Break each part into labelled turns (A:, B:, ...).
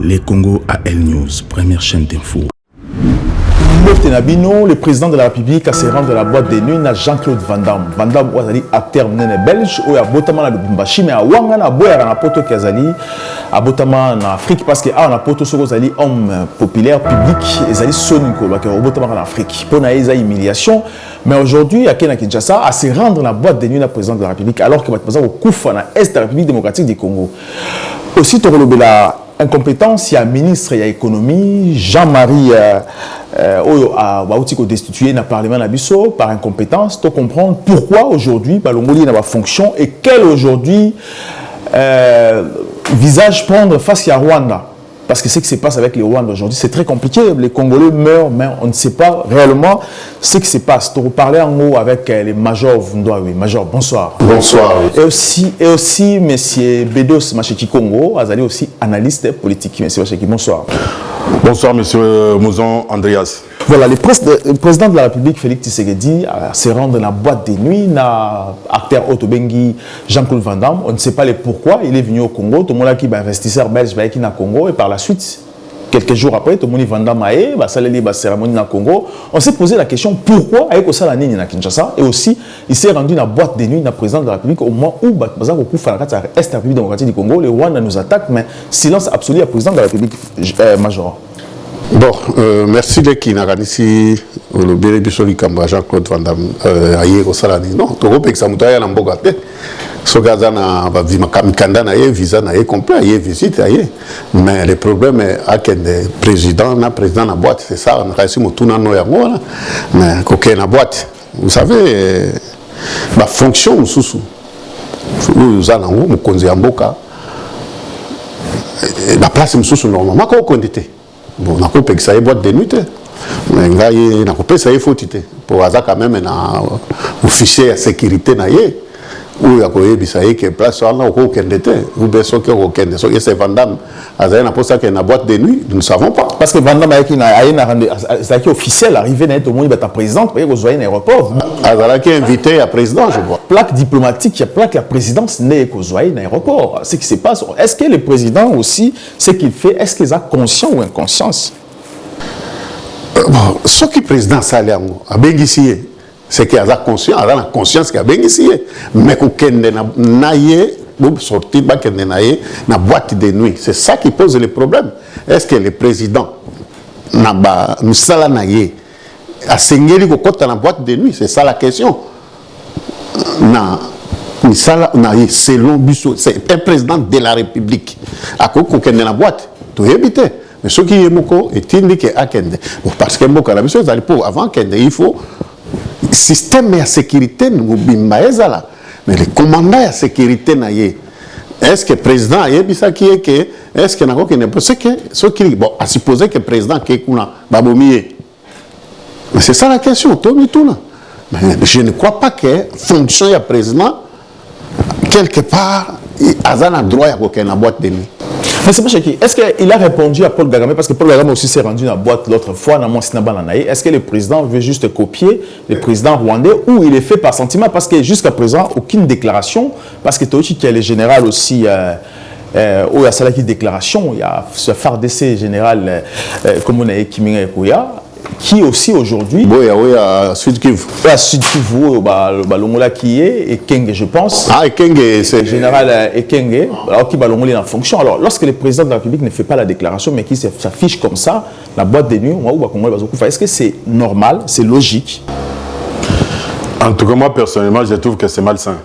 A: Les Congo AL News, première chaîne d'info.
B: Le président de la République a se rendu à la boîte de nuit à Jean-Claude Van Damme. Van Damme est acteur belge, ou à Botama na Lubumbashi, mais à Wanga na Boya na poto Kazali, à Botama en Afrique, parce que à poto Sogozali, homme populaire, public, et Zali Soniko, qui est au Botama en Afrique. Pour na humiliation, mais aujourd'hui, à Kenya Kinshasa, à se rendre à la boîte de nuit à président de la République, alors qu'il va être au Koufa, na Est de la République démocratique du Congo. Aussi, Torolobela. Incompétence, il y a ministre, il y a économie, Jean-Marie a destitué le Parlement Nabiso par incompétence. Tu comprends pourquoi aujourd'hui, Balongoli n'a pas fonction et quel aujourd'hui visage prendre face à Rwanda. Parce que ce qui se passe avec les Rwandais aujourd'hui, c'est très compliqué. Les Congolais meurent, mais on ne sait pas réellement ce qui se passe. Tu reparlais en haut avec les majors Vundoa. Oui, major, bonsoir.
C: Bonsoir.
B: Et aussi M. Bedos Macheki Congo, Azali aussi analyste politique. M. Macheki, bonsoir.
C: Bonsoir, M. Mouzon Andreas.
B: Voilà, le président de la République, Félix Tshisekedi, se rend dans la boîte de nuit, na acteur Otobengi, Jean-Claude Van Damme. On ne sait pas le pourquoi. Il est venu au Congo. Tout le monde a qui est investisseur belge, qui est au Congo. Et par la suite, quelques jours après, tout le monde Van Damme a été, cérémonie au Congo. On s'est posé la question pourquoi il y a une à Kinshasa. Et aussi, il s'est rendu dans la boîte de nuit, dans le président de la République, au moment où Est de la République démocratique du Congo, les Rwandais nous attaquent, mais silence absolu à président de la République, major.
C: Bon, merci de qui n'a pas ici le bénéfice Kamba Jean-Claude Van Damme ailleurs au Salani. Non, tu vois que ça m'a été un bon gâteau. Ce gars-là n'a pas vu ma camikanda na visa na complet, il visite ailleurs. Mais le problème est que le président na boîte, c'est ça. On a réussi à tout na noya ngona. Mais coquin na boîte, vous savez, ma fonction sous nous allons nous conduire en boca. La place est sous normalement qu'on condité. Bon, on a coupé que ça y est boîte de nuit, mais on a coupé ça y est faute. Pour avoir quand même un officier de sécurité naïe, où il y a ça y est que place là au aucun détail, ou bien ce qu'il y a aucun détail. C'est Van Damme, azay na pour ça qu'il y a une boîte de nuit, nous ne savons pas.
B: Parce que Van Damme c'est officiel arrivé na tout le monde est président, vous voyez vous voyez un aéroport.
C: Azala qui est invité à président, je vois.
B: Plaque diplomatique, il y a plaque la présidence n'est qu'aux voyez un aéroport. Ce qui se passe, est-ce que le président aussi, ce qu'il fait, est-ce qu'il a conscience ou inconscience?
C: Bon, ce qui est président Salé a bien ici, c'est qu'il a conscience, il a la conscience qu'il a bien ici, mais qu'il n'a sorti na boîte de nuit. C'est ça qui pose le problème. Est-ce que le président n'a pas a saigné le côté na boîte de nuit? C'est ça la question. Selon Bissot, c'est un président de la République. À quoi qu'on a la boîte, tu éviter. Mais ce qui est moko est indiqué à Kende. Parce que moko la mission avant Kende, il faut système de sécurité nous bimbaezala. Mais les commandants de sécurité naïe. Est-ce que le président a ça qui est que est-ce que n'a pas ce qui bon à supposer que le président qui est kuna babomie. Mais c'est ça la question, Tommy Tuna. Mais je ne crois pas que fonction du président quelque part il a un droit à aucune boîte de nuit.
B: Mais c'est pas Cheki. Est-ce qu'il a répondu à Paul Kagame parce que Paul Kagame aussi s'est rendu dans la boîte l'autre fois dans Est-ce que le président veut juste copier le président rwandais ou il est fait par sentiment parce que jusqu'à présent aucune déclaration parce que Tochi qui est le général aussi où il y a celle qui déclaration il y a ce FARDC général comme on a Kiminga Ekoya qui aussi aujourd'hui
C: oui à Sud Kivu
B: Balongola qui est Ekenge je pense
C: Ekenge c'est
B: le général Ekenge alors qui Balongola est en fonction alors lorsque le président de la République ne fait pas la déclaration mais qui s'affiche comme ça la boîte de nuit est-ce que c'est normal c'est logique?
C: En tout cas moi personnellement je trouve que c'est malsain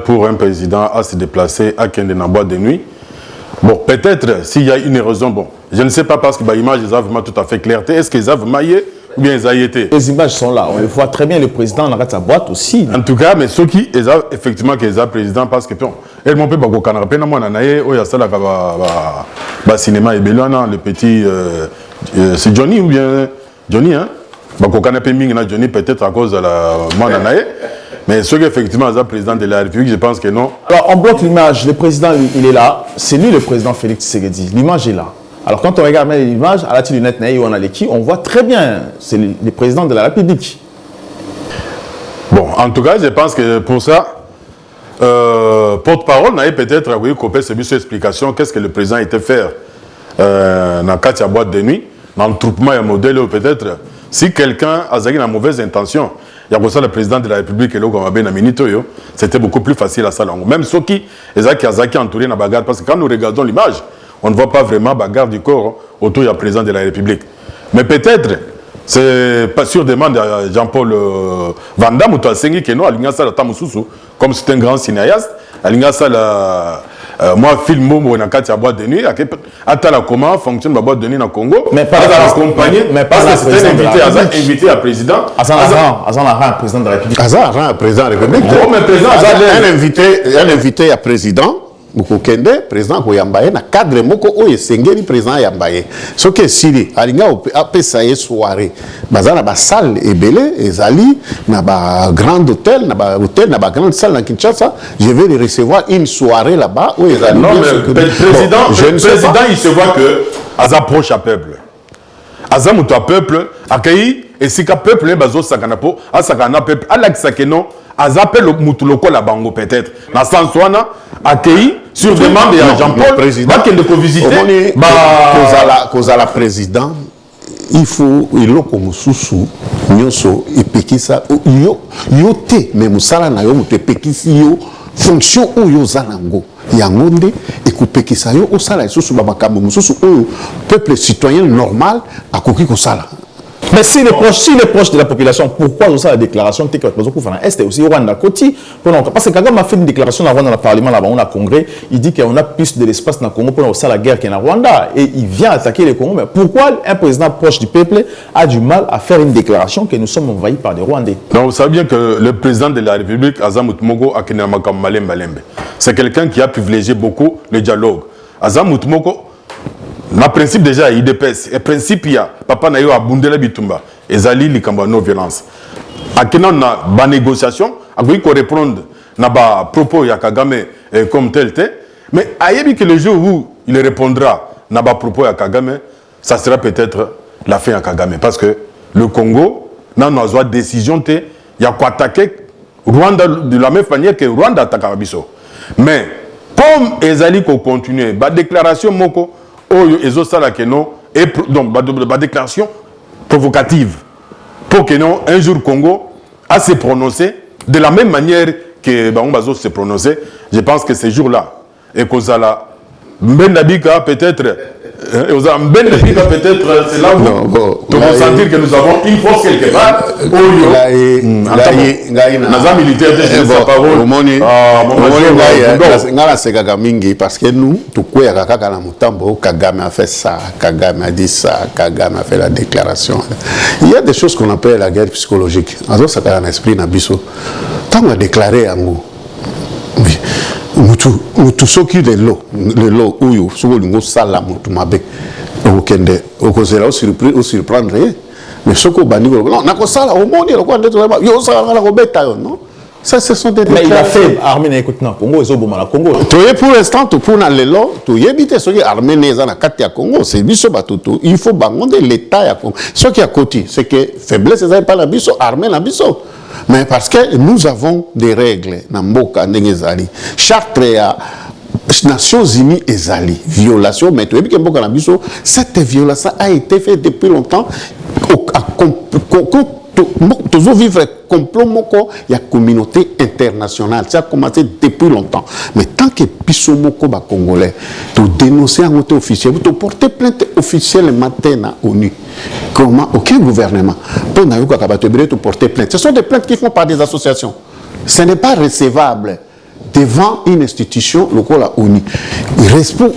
C: pour un président à se déplacer à Kende dans la boîte de nuit. Bon, peut-être s'il y a une raison, bon, je ne sais pas parce que l'image est vraiment tout à fait clarté. Est-ce qu'ils ont maillé ou bien ils ont été?
B: Les images sont là, on le voit très bien, le président dans sa boîte aussi.
C: En tout cas, mais ceux qui ont effectivement qu'ils ont président parce que, elle m'a fait beaucoup de canapé, il y a ça là, cinéma et Belana, le petit, c'est Johnny ou bien Johnny, hein? Johnny peut-être à cause de la Mananaye. Mais ceux qui effectivement sont président de la République, je pense que non.
B: Alors on bloque l'image, le président il est là, c'est lui le président Félix Tshisekedi, l'image est là. Alors quand on regarde l'image, à la lunette on voit très bien, c'est le président de la République.
C: Bon, en tout cas, je pense que pour ça,
D: porte-parole n'a peut-être copié cette explication qu'est-ce que le président était faire dans la boîte de nuit, dans le troupement et modèle peut-être. Si quelqu'un a une mauvaise intention, il y a pour ça le président de la République et c'était beaucoup plus facile à ça. Même ceux qui ont entouré la bagarre, parce que quand nous regardons l'image, on ne voit pas vraiment la bagarre du corps autour du président de la République. Mais peut-être, c'est pas sûr demande à Jean-Paul Van Damme ou Toasengi que non, comme c'est un grand cinéaste, moi, film où on a quatre boîte de nuit, à comment fonctionne la boîte de nuit dans le Congo,
B: mais pas
D: accompagné, mais pas c'est invité à président.
B: Azan président de la République.
C: Azan président de la République. Un invité à président. Mukokende président ko yambaye na cadre moko o esengeli président yambaye soki sili alinga apesa ye soirée bazana ba salle ebele ezali na ba grand hôtel na ba grande salle na Kinshasa, je vais les recevoir une soirée là-bas où ezali.
D: Non mais président il se voit que aza proche à peuple, aza muto à peuple accueilli et si ka peuple bazo sakana po asakana peuple alakisa que non azappel mutuloko la bango peut-être na sens wana accueilli sur demande de Jean-Paul
C: président
D: qui le visiter
C: kozala président il faut iloko mususu nyoso epekisa yo te mais musala na yo muto epekisi yo fonction oyo zanango yango nde ekopekisa yo osala lisusu babakambo mususu oyo peuple citoyen normal akoki kosala.
B: Mais s'il est proche de la population, pourquoi on a la déclaration Est aussi Rwanda Koti? Parce que Kagame a fait une déclaration dans le Parlement, là-bas, on a congrès, il dit qu'on a plus de l'espace dans le Congo pour la guerre qu'il y a en Rwanda. Et il vient attaquer le Congo. Mais pourquoi un président proche du peuple a du mal à faire une déclaration que nous sommes envahis par des Rwandais?
D: Donc vous savez bien que le président de la République, Azam Moutmogo, c'est quelqu'un qui a privilégié beaucoup le dialogue. Azam Moutmogo, le principe déjà il dépasse. Le principe il y a papa na yo abundela bitumba ezali likamba non violence. Akena na ba négociation, akoki ko répondre na ba propos ya Kagame comme tel mais ayebi que le jour où il répondra na ba propos ya Kagame, ça sera peut-être la fin à Kagame parce que le Congo n'a pas de décision il y a quoi attaquer Rwanda de la même manière que Rwanda attaque biso. Mais comme ezali ko continuer ba déclaration moko oyo ezosala que non et donc la déclaration provocative pour que non un jour Congo a se prononcer de la même manière que Bazo se prononcer. Je pense que ces jours-là et Kozala Mbendabika peut-être peut-être c'est là où tu vas sentir que nous avons une force quelque part.
C: Parce que nous, Kagame a fait ça, Kagame a dit ça, Kagame a fait la déclaration. Il y a des choses qu'on appelle la guerre psychologique. Ça a un esprit nabiso. Tant on a déclaré un mot. Mutu soki le lo uyu soki lingo sala mutu mabe okende okozela o surprendre mais soko bandi non nakosala omoni lokwa ndeto yo sala na kobeta yo non ça ce sont des
B: mais il a fait armée na écoute na Congo ezoboma na Congo
C: toye pour l'instant to pour na lelo to yebite soki armée neza na kati ya Congo c'est biso batutu il faut bangonde l'état ya Congo soki à côté c'est que faiblesse ça pas la biso armée na biso. Mais parce que nous avons des règles, charte ya Nations Unies ezali, violation, mais cette violation a été faite depuis longtemps. Toujours vivre complot moko ya communauté internationale, ça a commencé depuis longtemps. Mais tant que biso moko ba congolais, tu dénoncer en autorité officielle, tu porter plainte officielle matin à ONU. Comment aucun gouvernement pour te porter plainte. Ce sont des plaintes qui font par des associations. Ce n'est pas recevable devant une institution locale à ONU.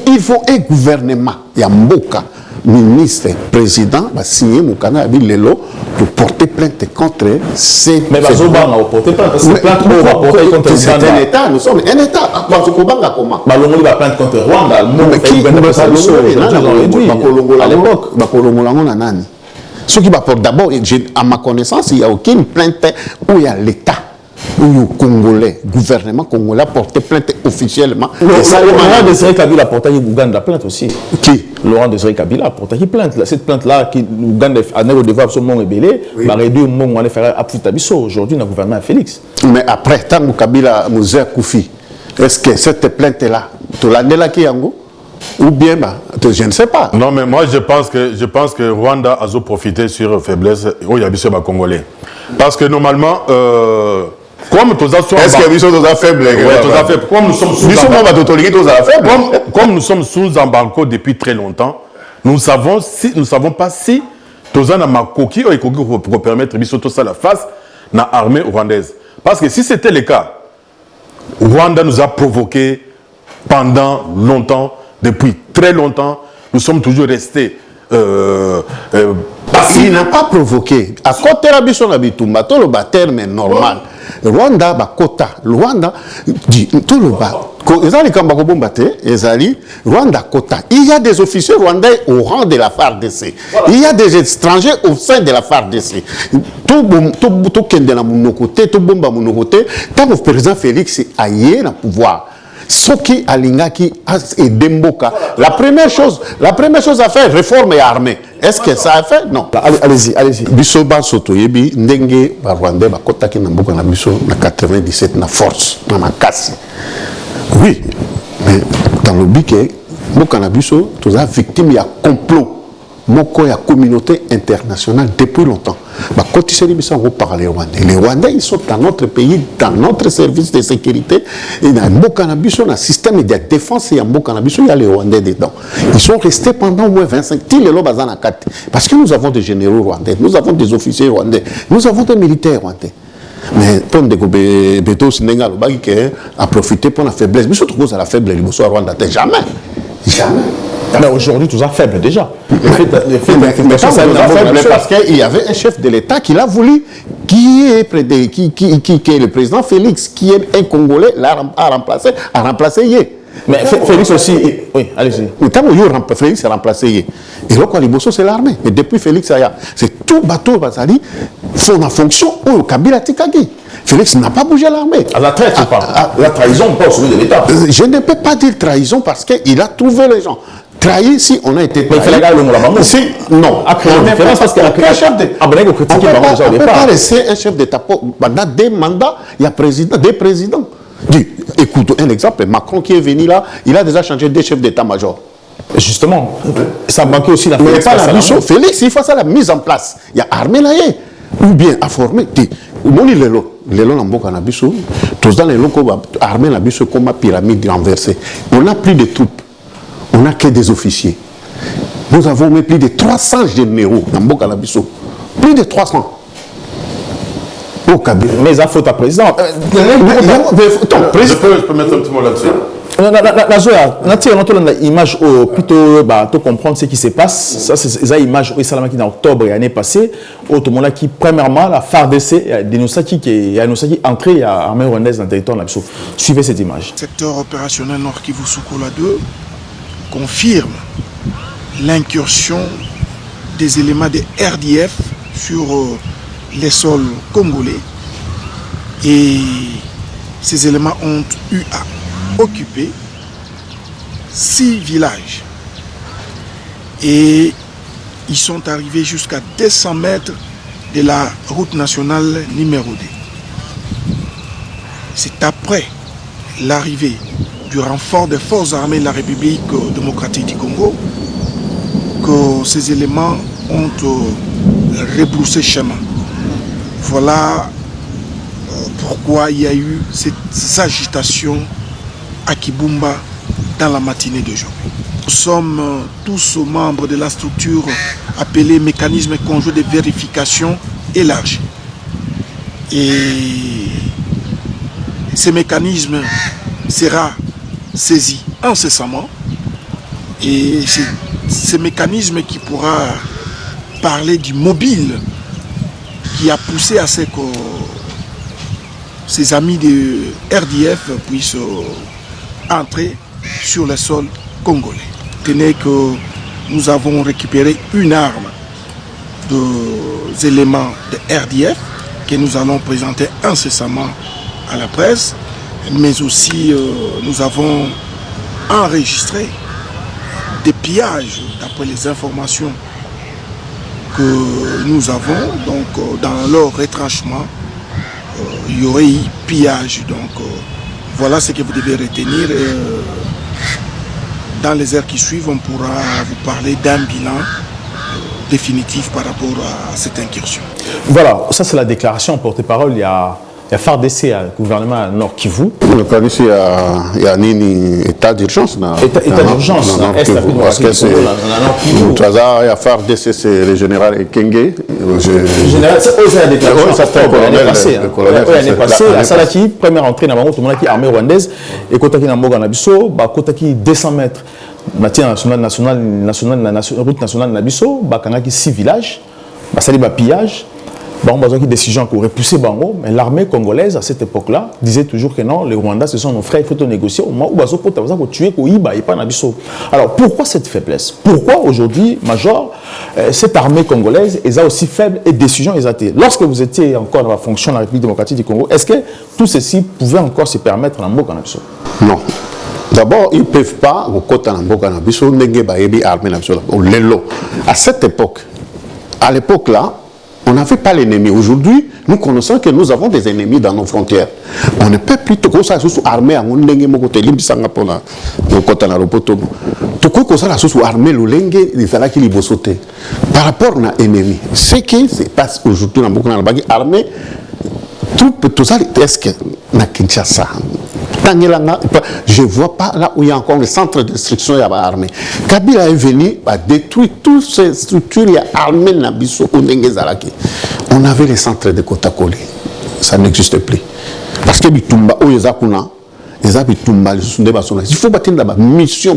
C: Il faut un gouvernement, il y a Mboka, ministre, président, va signer mon canal pour porter plainte contre ces...
B: Mais va porter plainte parce que plainte va porter contre
C: c'est un État, nous sommes un État. Comment
B: Balongoli va plainte contre Rwanda.
C: Mais qui à l'époque, ce qui va pour d'abord, à ma connaissance, il n'y a aucune plainte où il y a l'État où le Congolais, gouvernement congolais a porté plainte officiellement.
B: Laurent Désiré Kabila a porté Ouganda plainte aussi.
C: Qui?
B: Laurent Désiré Kabila a porté plainte. Cette plainte-là, qui Ouganda a devoir absolument rebellé, va réduire le monde, on va faire à aujourd'hui, dans le gouvernement Félix.
C: Mais après, tant que Kabila a Koufi, est-ce que cette plainte-là, tu l'as délaqué Yango? Ou bien, je ne sais pas.
D: Non, mais moi, je pense que Rwanda a profité sur la faiblesse où il y a des Congolais. Parce que normalement, comme tous
C: est-ce qu'il y a des choses faibles?
D: Comme nous sommes sous embargo depuis très longtemps, nous ne savons pas si tous en makoki pour permettre de la face dans l'armée rwandaise. Parce que si c'était le cas, Rwanda nous a provoqué pendant longtemps. Depuis très longtemps, nous sommes toujours restés passifs.
C: Il n'a pas provoqué. À côté de la biso na bitumba, tout le terme est normal. Rwanda bakota, Rwanda tout le bas. Ezali kamba ko bombate, ezali Rwanda kota. Il y a des officiers rwandais au rang de la FARDC. Il y a des étrangers au sein de la FARDC. Tout kende na monokote, tout bomba monokote, tant que le président Félix a yé na pouvoir. Soki Alingaki et Demboka. La première chose à faire, réforme et armée. Est-ce que ça a fait? Non.
B: Allez-y.
C: Bisoba Soto Yebi, Ndenge, Rwandais, Bakotaki Namboka na Biso, na 97, na force, na Makasi. Oui, mais dans le but que, Mboka na Biso, tous les victimes, il y a complot. Moko ya communauté internationale depuis longtemps. Les Rwandais, ils sont dans notre pays, dans notre service de sécurité. Et dans le cannabis, dans le système de défense, il y a un cannabis, il y a les Rwandais dedans. Ils sont restés pendant au moins 25 ans. Parce que nous avons des généraux rwandais, nous avons des officiers rwandais, nous avons des militaires rwandais. Mais pour découper Beto Sénégal, il a profité pour la faiblesse. Mais surtout à la faiblesse, il Rwanda, jamais.
B: Mais aujourd'hui, tout ça faible déjà.
C: Parce qu'il y avait un chef de l'État qui l'a voulu, qui est le président Félix, qui est un Congolais, a remplacé Yé.
B: Mais Félix aussi, oui, allez-y.
C: Félix a remplacé Yé. Et là, c'est l'armée. Mais depuis Félix, c'est tout bateau Bazali font la fonction au Kabila Tikagi. Félix n'a pas bougé l'armée.
B: À la traite ou pas? La trahison, pas au sommet de l'État.
C: Je ne peux pas dire trahison parce qu'il a trouvé les gens. Trahi si on a été trahi.
B: Mais il fallait garder le mot là-bas.
C: Non.
B: Après, on ne peut
C: pas laisser un chef d'État pendant des mandats, il y a des présidents. Écoute, un exemple, Macron qui est venu là, il a déjà changé des chefs d'état-major.
B: Justement, ça manquait aussi la
C: Félix. Mais pas la mission. Félix, il faut ça la mise en place. Il y a armée là, ou bien à former. Les lots en cannabis, tous dans les locaux, armée la biso comme pyramide renversée. On n'a plus de troupes. On n'a que des officiers. Nous avons mis plus de 300 généraux dans Mboka Labiso. Plus de 300. Au Kabila.
B: Mais ça faut ta président.
D: Je peux mettre un petit mot là-dessus.
B: On a une image plutôt pour comprendre ce qui se passe. Ça, c'est une image où Salama qui en octobre et l'année passée. Au moment qui, premièrement, la FARDC, Denosaki qui est entré à l'armée rwandaise dans le territoire de Labiso. Suivez cette image.
E: Secteur opérationnel Nord Kivu Soukula 2 confirme l'incursion des éléments de RDF sur les sols congolais et ces éléments ont eu à occuper 6 villages et ils sont arrivés jusqu'à 200 mètres de la route nationale numéro 2. C'est après l'arrivée du renfort des forces armées de la République démocratique du Congo que ces éléments ont rebroussé chemin. Voilà pourquoi il y a eu ces agitations à Kibumba dans la matinée d'aujourd'hui. Nous sommes tous membres de la structure appelée mécanisme conjoint de vérification élargi. Et ce mécanisme sera saisi incessamment et c'est ce mécanisme qui pourra parler du mobile qui a poussé à ce que ses amis de RDF puissent entrer sur le sol congolais. Tenez que nous avons récupéré une arme des éléments de RDF que nous allons présenter incessamment à la presse, mais aussi nous avons enregistré des pillages, d'après les informations que nous avons. Donc dans leur retranchement, il y aurait eu pillage. Donc voilà ce que vous devez retenir. Dans les heures qui suivent, on pourra vous parler d'un bilan définitif par rapport à cette incursion.
B: Voilà, ça c'est la déclaration porte-parole. Il y a FARDC, le gouvernement Nord Kivu.
C: Le cas ici, il y a un état d'urgence.
B: État d'urgence,
C: parce que c'est. Il y a FARDC, c'est le général Ekenge.
B: Le général, c'est la déclaration. L'année passée, à Salaki, première entrée dans le monde, armée rwandaise, et Kotaki Namboga Nabiso, Kotaki 200 mètres. Matière route nationale Nabiso, Bakangaki 6 villages, Basali pillage. Bon, une décision pour repousser Bango, mais l'armée congolaise à cette époque-là disait toujours que non, les Rwandais ce sont nos frères, il faut négocier au moment où Bazo peut tuer Koïba et pas Nabiso. Alors pourquoi cette faiblesse? Pourquoi aujourd'hui, Major, cette armée congolaise est aussi faible et décision est été? Lorsque vous étiez encore dans la fonction de la République démocratique du Congo, est-ce que tout ceci pouvait encore se permettre dans Mboka Nabiso?
C: Non. D'abord, ils ne peuvent pas, au côté de Mboka Nabiso, néger armée Nabiso. À cette époque, à l'époque-là, on n'avait pas l'ennemi. Aujourd'hui, nous connaissons que nous avons des ennemis dans nos frontières. On ne peut plus tout ça sous armée à mon dengue mon côté limbisanga pona au côté na ropoto. Tout quoi ça sous armée le lengue des ala qui libosoté. Par rapport à l'ennemi, ce qui se passe aujourd'hui dans beaucoup de armée, tout ça est-ce que na Kinshasa. Je ne vois pas là où il y a encore le centre d'instruction de l'armée. Kabila est venu détruire toutes ces structures, il y a armée Nabiso ou Nengezalaki. On avait les centres de Kotakoli. Ça n'existe plus. Parce que Bitumba, où il y a Bitumba, il faut bâtir la mission,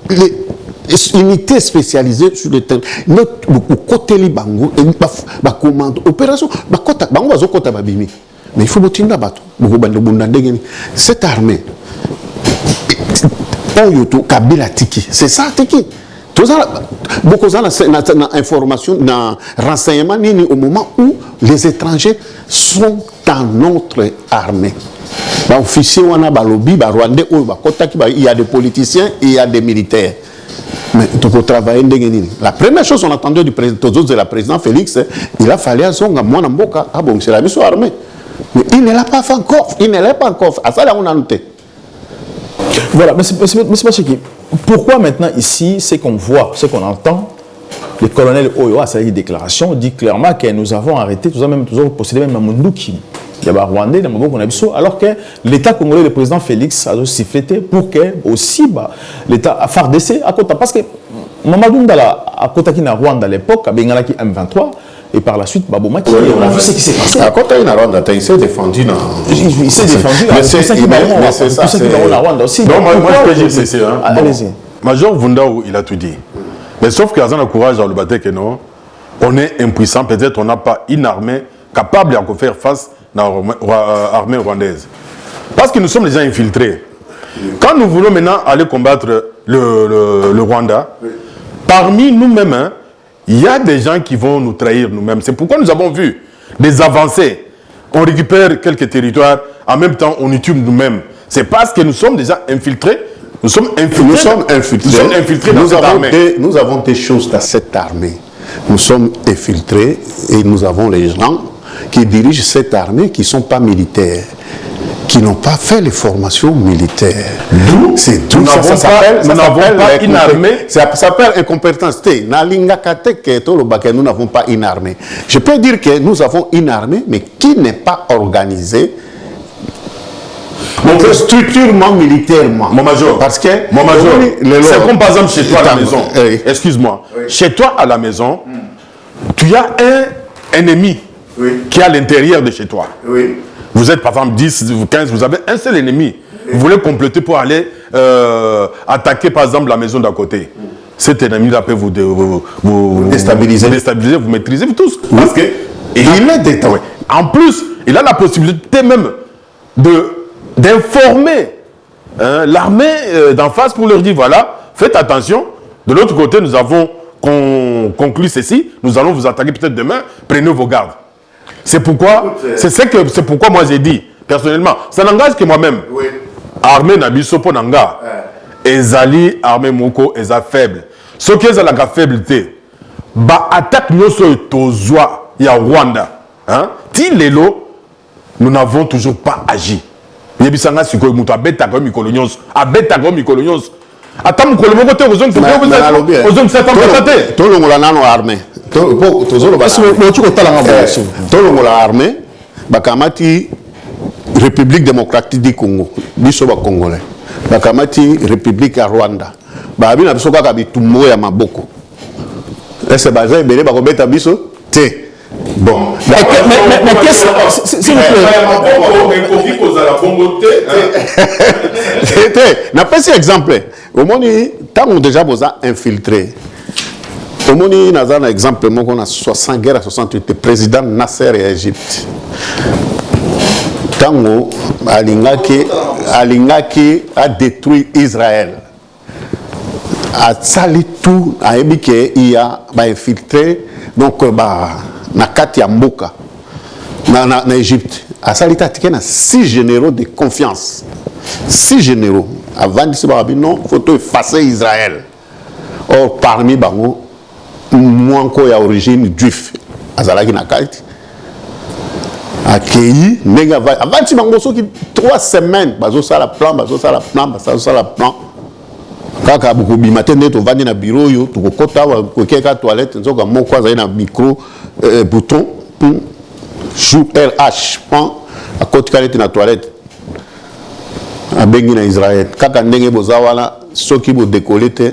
C: les unités spécialisées sur le terrain. Notre côté Libango, commande, opération, Bango va Kota Babimi. Mais il faut bâtir la bateau. Cette armée, Kabila Tiki, c'est ça Tiki. Beaucoup d'informations, de renseignements, au moment où les étrangers sont dans notre armée. Officiers, Rwandais, il y a des politiciens et il y a des militaires. Mais il faut travailler. La première chose qu'on attendait du président Félix, il a fallu à son gamin en Boka, c'est la mission armée. Mais il ne l'a pas fait encore. Il ne l'a pas encore. À ça, là, on a noté.
B: Voilà, mais c'est pas ce qui. Pourquoi maintenant, ici, ce qu'on voit, ce qu'on entend, le colonel Oyo a sa déclaration, dit clairement que nous avons arrêté, nous avons même toujours possédé même Mamundouki. Il y a Rwandais, alors que l'État congolais, le président Félix, a aussi sifflé pour que aussi l'État a FARDC à côté. Parce que Mamadou Ndala, à côté qui na Rwanda à l'époque, a Bengalaki M23. Et par la suite, Babomaki, on a vu ce qui s'est passé.
C: À côté, il s'est défendu.
B: Il s'est défendu.
C: Mais c'est ça.
D: Non, moi, je peux dire c'est ça. Allez-y. Major Vundaou, il a tout dit. Mais sauf qu'Azan a courage dans le bataille que non, on est impuissant. Peut-être on n'a pas une armée capable de faire face à l'armée rwandaise. Parce que nous sommes des gens infiltrés. Quand nous voulons maintenant aller combattre le Rwanda, parmi nous-mêmes, il y a des gens qui vont nous trahir nous-mêmes. C'est pourquoi nous avons vu des avancées. On récupère quelques territoires, en même temps on y tue nous-mêmes. C'est parce que nous sommes déjà infiltrés. Nous sommes infiltrés dans cette armée.
C: Nous avons des choses dans cette armée. Nous sommes infiltrés et nous avons les gens qui dirigent cette armée qui ne sont pas militaires, qui n'ont pas fait les formations militaires. C'est tout ça. Ça s'appelle une armée. Ça s'appelle incompétence. Nous n'avons pas une armée. Je peux dire que nous avons une armée, mais qui n'est pas organisée structurellement, militairement.
D: Mon major,
C: parce que
D: c'est comme par exemple chez toi à la maison. Excuse-moi. Chez toi à la maison, tu as un ennemi qui est à l'intérieur de chez toi. Vous êtes par exemple 10 ou 15, vous avez un seul ennemi. Vous voulez compléter pour aller attaquer par exemple la maison d'à côté. Cet ennemi-là peut vous déstabiliser, vous maîtriser vous tous. Parce que il est détaillé. En plus, il a la possibilité même d'informer l'armée d'en face pour leur dire voilà, faites attention. De l'autre côté, nous avons conclu ceci, nous allons vous attaquer peut-être demain, prenez vos gardes. C'est pourquoi, c'est pourquoi moi j'ai dit, personnellement. Ça n'engage que moi-même.
C: Oui.
D: Armée Nabiso Ponanga. Ezali, armée Moko, eza faible. Ce qui est la faiblité, bah attaque nous sur Tozwa, il y a Rwanda. Hein? Tilelo, nous n'avons toujours pas agi. Yebisanga siko muto abeta comme mikolonyos, abeta comme mikolonyos. Attends mon colombo côté aux hommes, aux hommes c'est pas constaté.
C: Tout le monde a armé. Tout le monde a armé. Bakamati République démocratique du Congo, biso ba Congolais. Bakamati République à Rwanda. Ba bina biso ka bitumbo ya maboko. Est-ce que bazé belé ba kobeta biso? Té. Bon.
B: Mais qu'est-ce que s'il vous plaît.
C: N'a pas cet exemple. Au moins, tant on déjà besoin infiltré. Au moins, il y a un exemple, on a 60 guerres à 68, le président Nasser et Égypte. Tango Alingaki a détruit Israël. A sali tout, a ébiqué, il y a infiltré, donc, na kati ya mboka na Égypte. A sali tatike na 6 généraux de confiance. 6 généraux. Avant de se dire, non, il faut effacer Israël. Or, parmi bango, moi encore, il y a origine juif. Azalaki na kati. Accueilli, nega va. Avant de se dire, 3 semaines, bazo ça la plan. Kaka beaucoup bimatin net au vandi na bureau yo, tu kokota wa kokeka toilette, nzoka moko azali na micro bouton, chou RH, pan à côté kalete na toilette. A bengi na Israël. Kaka ndenge bozawala soki bo décoller te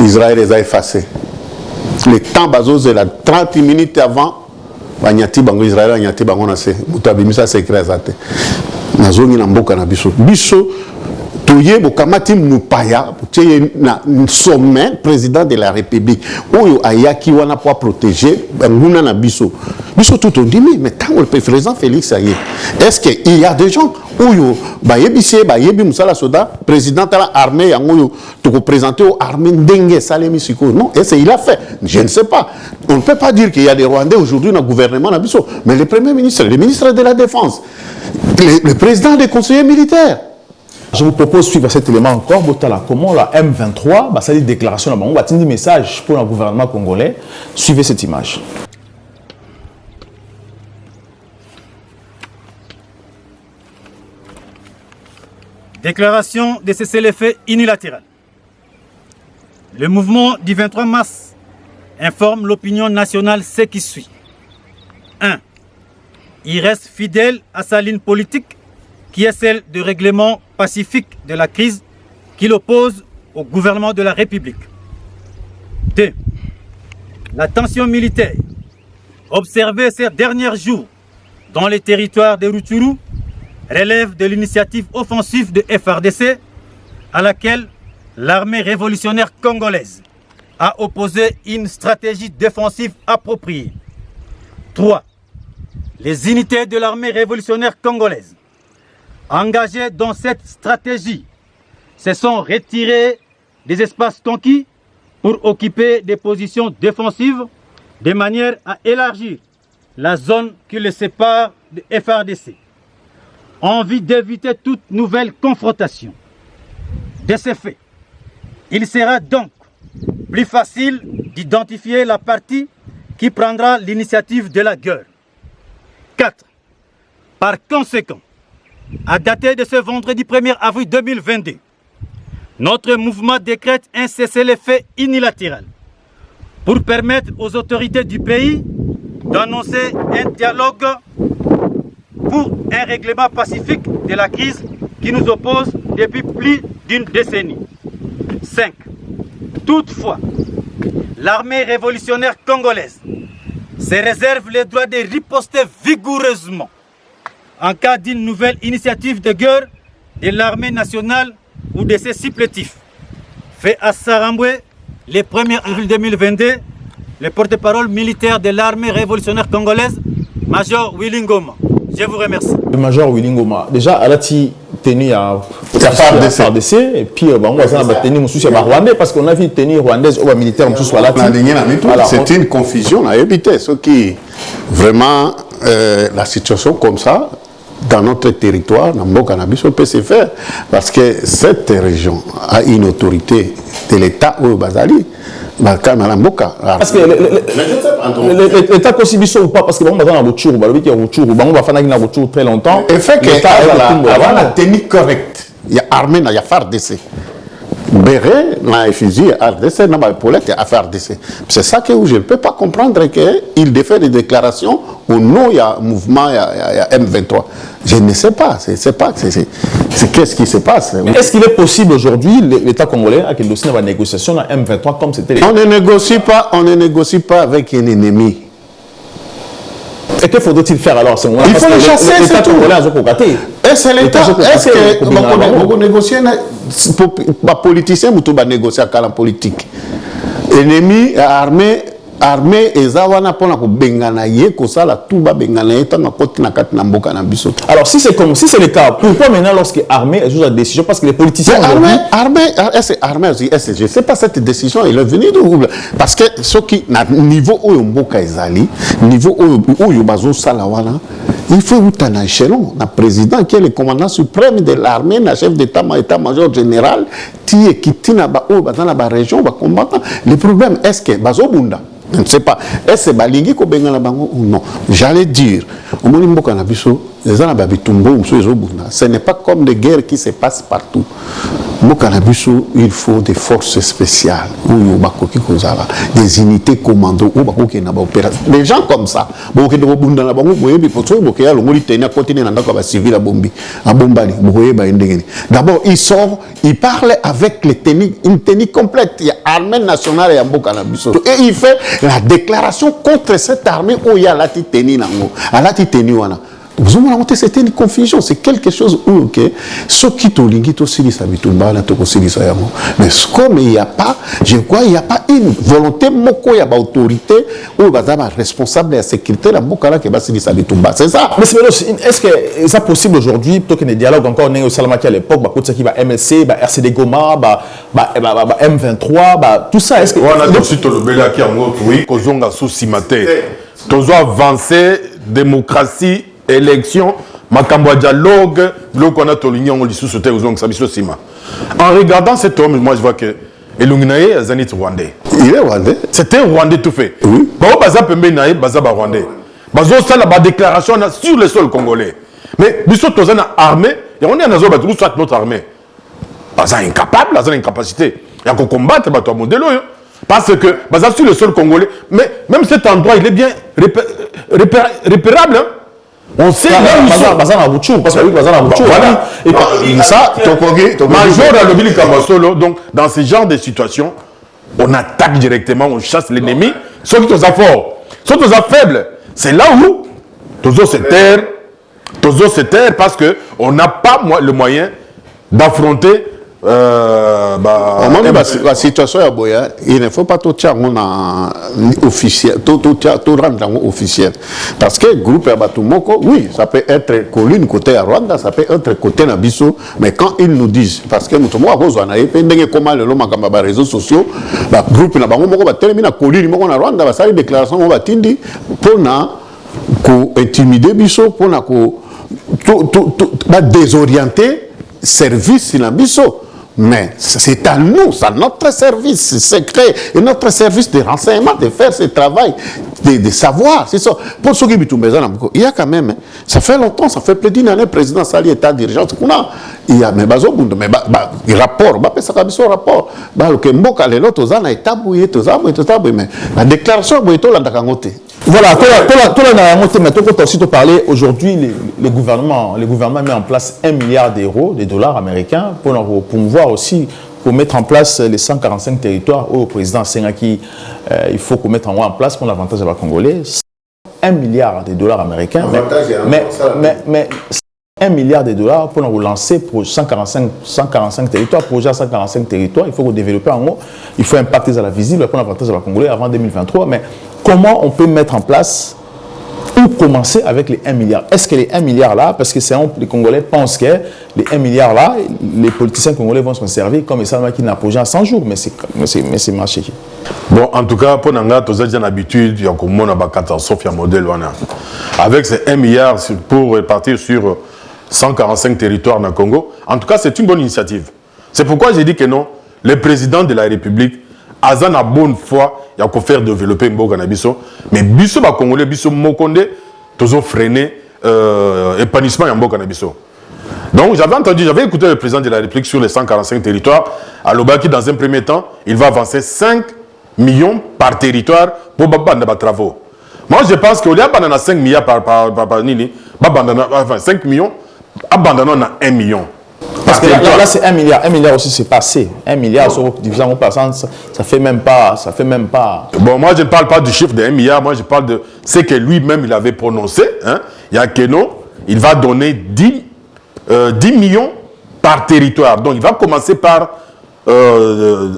C: Israël les a effacé. Le temps bazo c'est la 30 minutes avant banyati bango Israël banyati bango na se mutabimisa secret zate. Nazongi na mboka na biso. Biso Toye Bokamati Moupaya, na sommet président de la République. Oyo ayaki wana pour protéger nguna na biso. Biso tout on dit mais tant le président Félix Aye. Est-ce qu'il y a des gens oyo ba yebisi ba yebi musala soda président de l'armée yango to représenter au armée ndenge salemi siko. Non, est-ce qu'il a fait? Je ne sais pas. On ne peut pas dire qu'il y a des Rwandais aujourd'hui dans le gouvernement na biso, mais le premier ministre, le ministre de la Défense, le président des conseillers militaires.
B: Je vous propose de suivre cet élément encore. Comment la M23, ça dit déclaration, on va un message pour le gouvernement congolais. Suivez cette image.
F: Déclaration de cessez-le-feu unilatéral. Le mouvement du 23 mars informe l'opinion nationale ce qui suit. 1. Il reste fidèle à sa ligne politique qui est celle de règlement pacifique de la crise qu'il oppose au gouvernement de la République. 2. La tension militaire observée ces derniers jours dans les territoires de Rutshuru relève de l'initiative offensive de FARDC à laquelle l'armée révolutionnaire congolaise a opposé une stratégie défensive appropriée. 3. Les unités de l'armée révolutionnaire congolaise engagés dans cette stratégie se sont retirés des espaces conquis pour occuper des positions défensives de manière à élargir la zone qui les sépare de FARDC, en vue d'éviter toute nouvelle confrontation. De ce fait, il sera donc plus facile d'identifier la partie qui prendra l'initiative de la guerre. 4. Par conséquent, à dater de ce vendredi 1er avril 2022, notre mouvement décrète un cessez-le-feu unilatéral pour permettre aux autorités du pays d'annoncer un dialogue pour un règlement pacifique de la crise qui nous oppose depuis plus d'une décennie. 5. Toutefois, l'armée révolutionnaire congolaise se réserve le droit de riposter vigoureusement en cas d'une nouvelle initiative de guerre de l'armée nationale ou de ses supplétifs. Fait à Saramboué, le 1er avril 2022, le porte-parole militaire de l'armée révolutionnaire congolaise, Major Willy Ngoma. Je vous remercie.
B: Le Major Willy Ngoma, déjà, elle a tenu à FARDC, et puis on a tenu un souci à Rwandais, parce qu'on a vu tenir rwandaise au militaire, tout soit là.
C: C'est une confusion à éviter. Ce qui, vraiment, la situation comme ça, dans notre territoire, dans le cannabis, on peut se faire. Parce que cette région a une autorité de l'État au Bazali. Parce
B: que l'État possible ou pas, parce que bon, on va faire très longtemps.
C: Et fait que l'État a la tenue correcte. Il y a armée, il y a FARDC. Béré, na effigie RDC, na épaulette à FARDC. C'est ça que je ne peux pas comprendre qu'il défait des déclarations au nom il y a un mouvement, il y a M23. Je ne sais pas, c'est qu'est-ce qui se passe.
B: Est-ce qu'il est possible aujourd'hui, l'État congolais, à qu'il dossier dans la négociation à M23 comme c'était...
C: On ne négocie pas avec un ennemi.
B: Et que faudrait-il faire alors?
C: Il faut le chasser, c'est tout. Et c'est l'État. Est-ce que vous négociez, les politiciens, vous négocier à la politique. Ennemi, armée, et zawana pour la bengana ye kosala tuba bengana eta na koti na kati na mboka na biso.
B: Alors si c'est le cas, pourquoi maintenant lorsque armée est juste la décision? Parce que les politiciens
C: je sais pas cette décision elle est venue d'où? Parce que ce qui na niveau où mboka ezali, niveau où bazo sala wana, il faut un échelon, un président qui est le commandant suprême de l'armée, un chef d'état-major général, qui est dans la région, va combattre. Le problème est-ce que bazo bunda? Je ne sais pas. Est-ce que Balingi ko benga na bango ou non? J'allais dire, au Mboka na biso, ce n'est pas comme des guerres qui se passent partout. Mboka na biso, il faut des forces spéciales, des unités commando, des gens comme ça. D'abord, il sort, il parle avec une tenue complète. Il y a l'armée nationale et Mboka na biso. Et il fait la déclaration contre cette armée où il y a la tenue. Vous avez monté, c'était une confusion, c'est quelque chose où, ce qui est lié aussi, mais comme il n'y a pas, je crois, il n'y a pas une volonté, il y a une autorité, où il y a un responsable de la sécurité, c'est ça.
B: Mais est-ce que c'est possible aujourd'hui, plutôt que des dialogues encore, on est au Salamaki à l'époque, qui va MLC, RCD Goma, M23, tout ça, est-ce que...
D: On a aussi le Bela qui a oui, qu'on a sous-cimaté. Nous avons avancé, démocratie, élection, makambo dialogue, qu'on a l'union en regardant cet homme, moi je vois que Elunginaye est un Rwandais.
C: Il est Rwandais.
D: C'était un Rwandais tout fait.
C: Oui.
D: Baza Pembe Naye, Baza Rwandais. Bazo ça la déclaration sur le sol congolais. Mais biso tozana armée, et on est dans notre armée. Baza incapable, Baza incapacité. Il y a qu'on combattre bato modèle parce que Baza sur le sol congolais, mais même cet endroit il est bien repérable. Hein? On sait
B: Bazan a Bouchou, parce que oui, Bazan a Bouchou.
D: Voilà.
B: Et ça,
D: Major à l'Obili Kamasolo, donc dans ce genre de situation, on attaque directement, on chasse l'ennemi, sauf que tu as fort, sauf que tu as faible. C'est là où Tozo se terre parce qu'on n'a pas le moyen d'affronter
C: la situation est boya, il ne faut pas tout officiel, tout rendre officiel. Parce que le groupe Abatumoko, oui, ça peut être colline côté à Rwanda, ça peut être côté Nabiso, mais quand ils nous disent, parce que nous sommes à cause de comment les réseaux sociaux, le groupe Nabango va terminer à colline, à Rwanda, va faire une déclaration, on va tindi pour intimider Biso, pour désorienter service Nabiso. Mais c'est à nous, c'est à notre service secret et notre service de renseignement de faire ce travail, de savoir. C'est ça. Pour ceux qui il y a quand même, ça fait longtemps, ça fait plus d'une année, le président Sali est à dirigeance. Il y a mais rapport, rapport. La déclaration,
B: voilà, mais aussi te parler aujourd'hui, le gouvernement met en place 1 milliard d'euros, de dollars américains, pour promouvoir aussi, pour mettre en place les 145 territoires où le président Sengaki, il faut qu'on mette en place pour l'avantage de la Congolais. 1 milliard de dollars américains, mais 1 milliard de dollars pour nous lancer pour 145 territoires, projet 145 territoires, il faut développer en haut, il faut impacter à la visible pour l'avantage de la Congolais avant 2023, mais comment on peut mettre en place ou commencer avec les 1 milliard? Est-ce que les 1 milliard là, parce que les Congolais pensent que les 1 milliard là, les politiciens congolais vont s'en servir comme ça qui n'a projet à 100 jours, mais c'est marché.
D: Bon, en tout cas, pour Nanga, tu as déjà l'habitude, il y a comme on a une catastrophe, il y a un modèle. Avec ces 1 milliard pour répartir sur 145 territoires dans le Congo, en tout cas, c'est une bonne initiative. C'est pourquoi j'ai dit que non, le président de la République, Azan a bonne foi, il y a qu'à faire développer Mboka na biso, mais biso ba Congolais, biso Mokonde, tous ont freiné épanouissement ya Mboka na biso. Donc j'avais écouté le président de la République sur les 145 territoires, à l'Obaki, dans un premier temps, il va avancer 5 millions par territoire pour les travaux. Moi, je pense qu'il y a 5 milliards par Nini, 5 millions, abandonnons à 1 million.
B: Parce que là c'est 1 milliard. 1 milliard aussi, c'est passé. 1 milliard, divisé en passant, ça fait même pas.
D: Bon, moi, je ne parle pas du chiffre de 1 milliard. Moi, je parle de ce que lui-même, il avait prononcé. Hein. Il y a que non, il va donner 10 millions par territoire. Donc, il va commencer par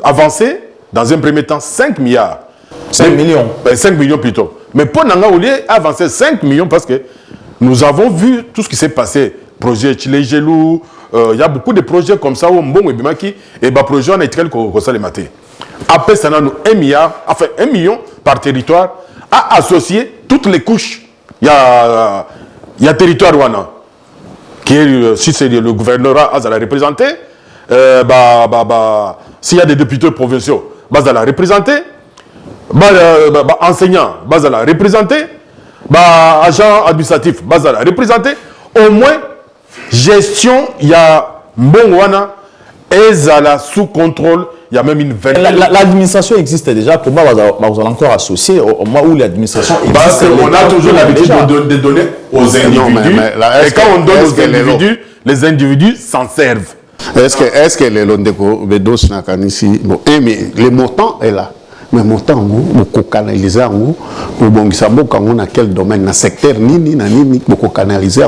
D: avancer, dans un premier temps, 5 milliards.
B: 5 millions.
D: 5 millions plutôt. Mais pour Nanga Oulé, avancer 5 millions parce que nous avons vu tout ce qui s'est passé. Projet Chile Gelou, il y a beaucoup de projets comme ça où Mbongo et Bimaki, et bah projet on est très comme ça les matés. Après ça, nous 1 milliard, enfin 1 million par territoire, à associer toutes les couches. Il y a territoire Wana, qui est, si c'est le gouvernorat, à la représenter, s'il y a des députés provinciaux, à la représenter, enseignants, à la représenter, agent administratif, à la représenter, au moins gestion, il y a Mbongwana et Zala sous contrôle, il y a même une vingtaine.
B: L'administration existe déjà, pourquoi vous allez encore associer au moment où l'administration existe?
D: Parce qu'on a toujours l'habitude de donner aux individus, et quand on donne aux individus, les individus s'en servent.
C: Est-ce que les Londeko, le montant est là? Mais montant, vous canaliser dans quel domaine, dans le secteur, vous canaliser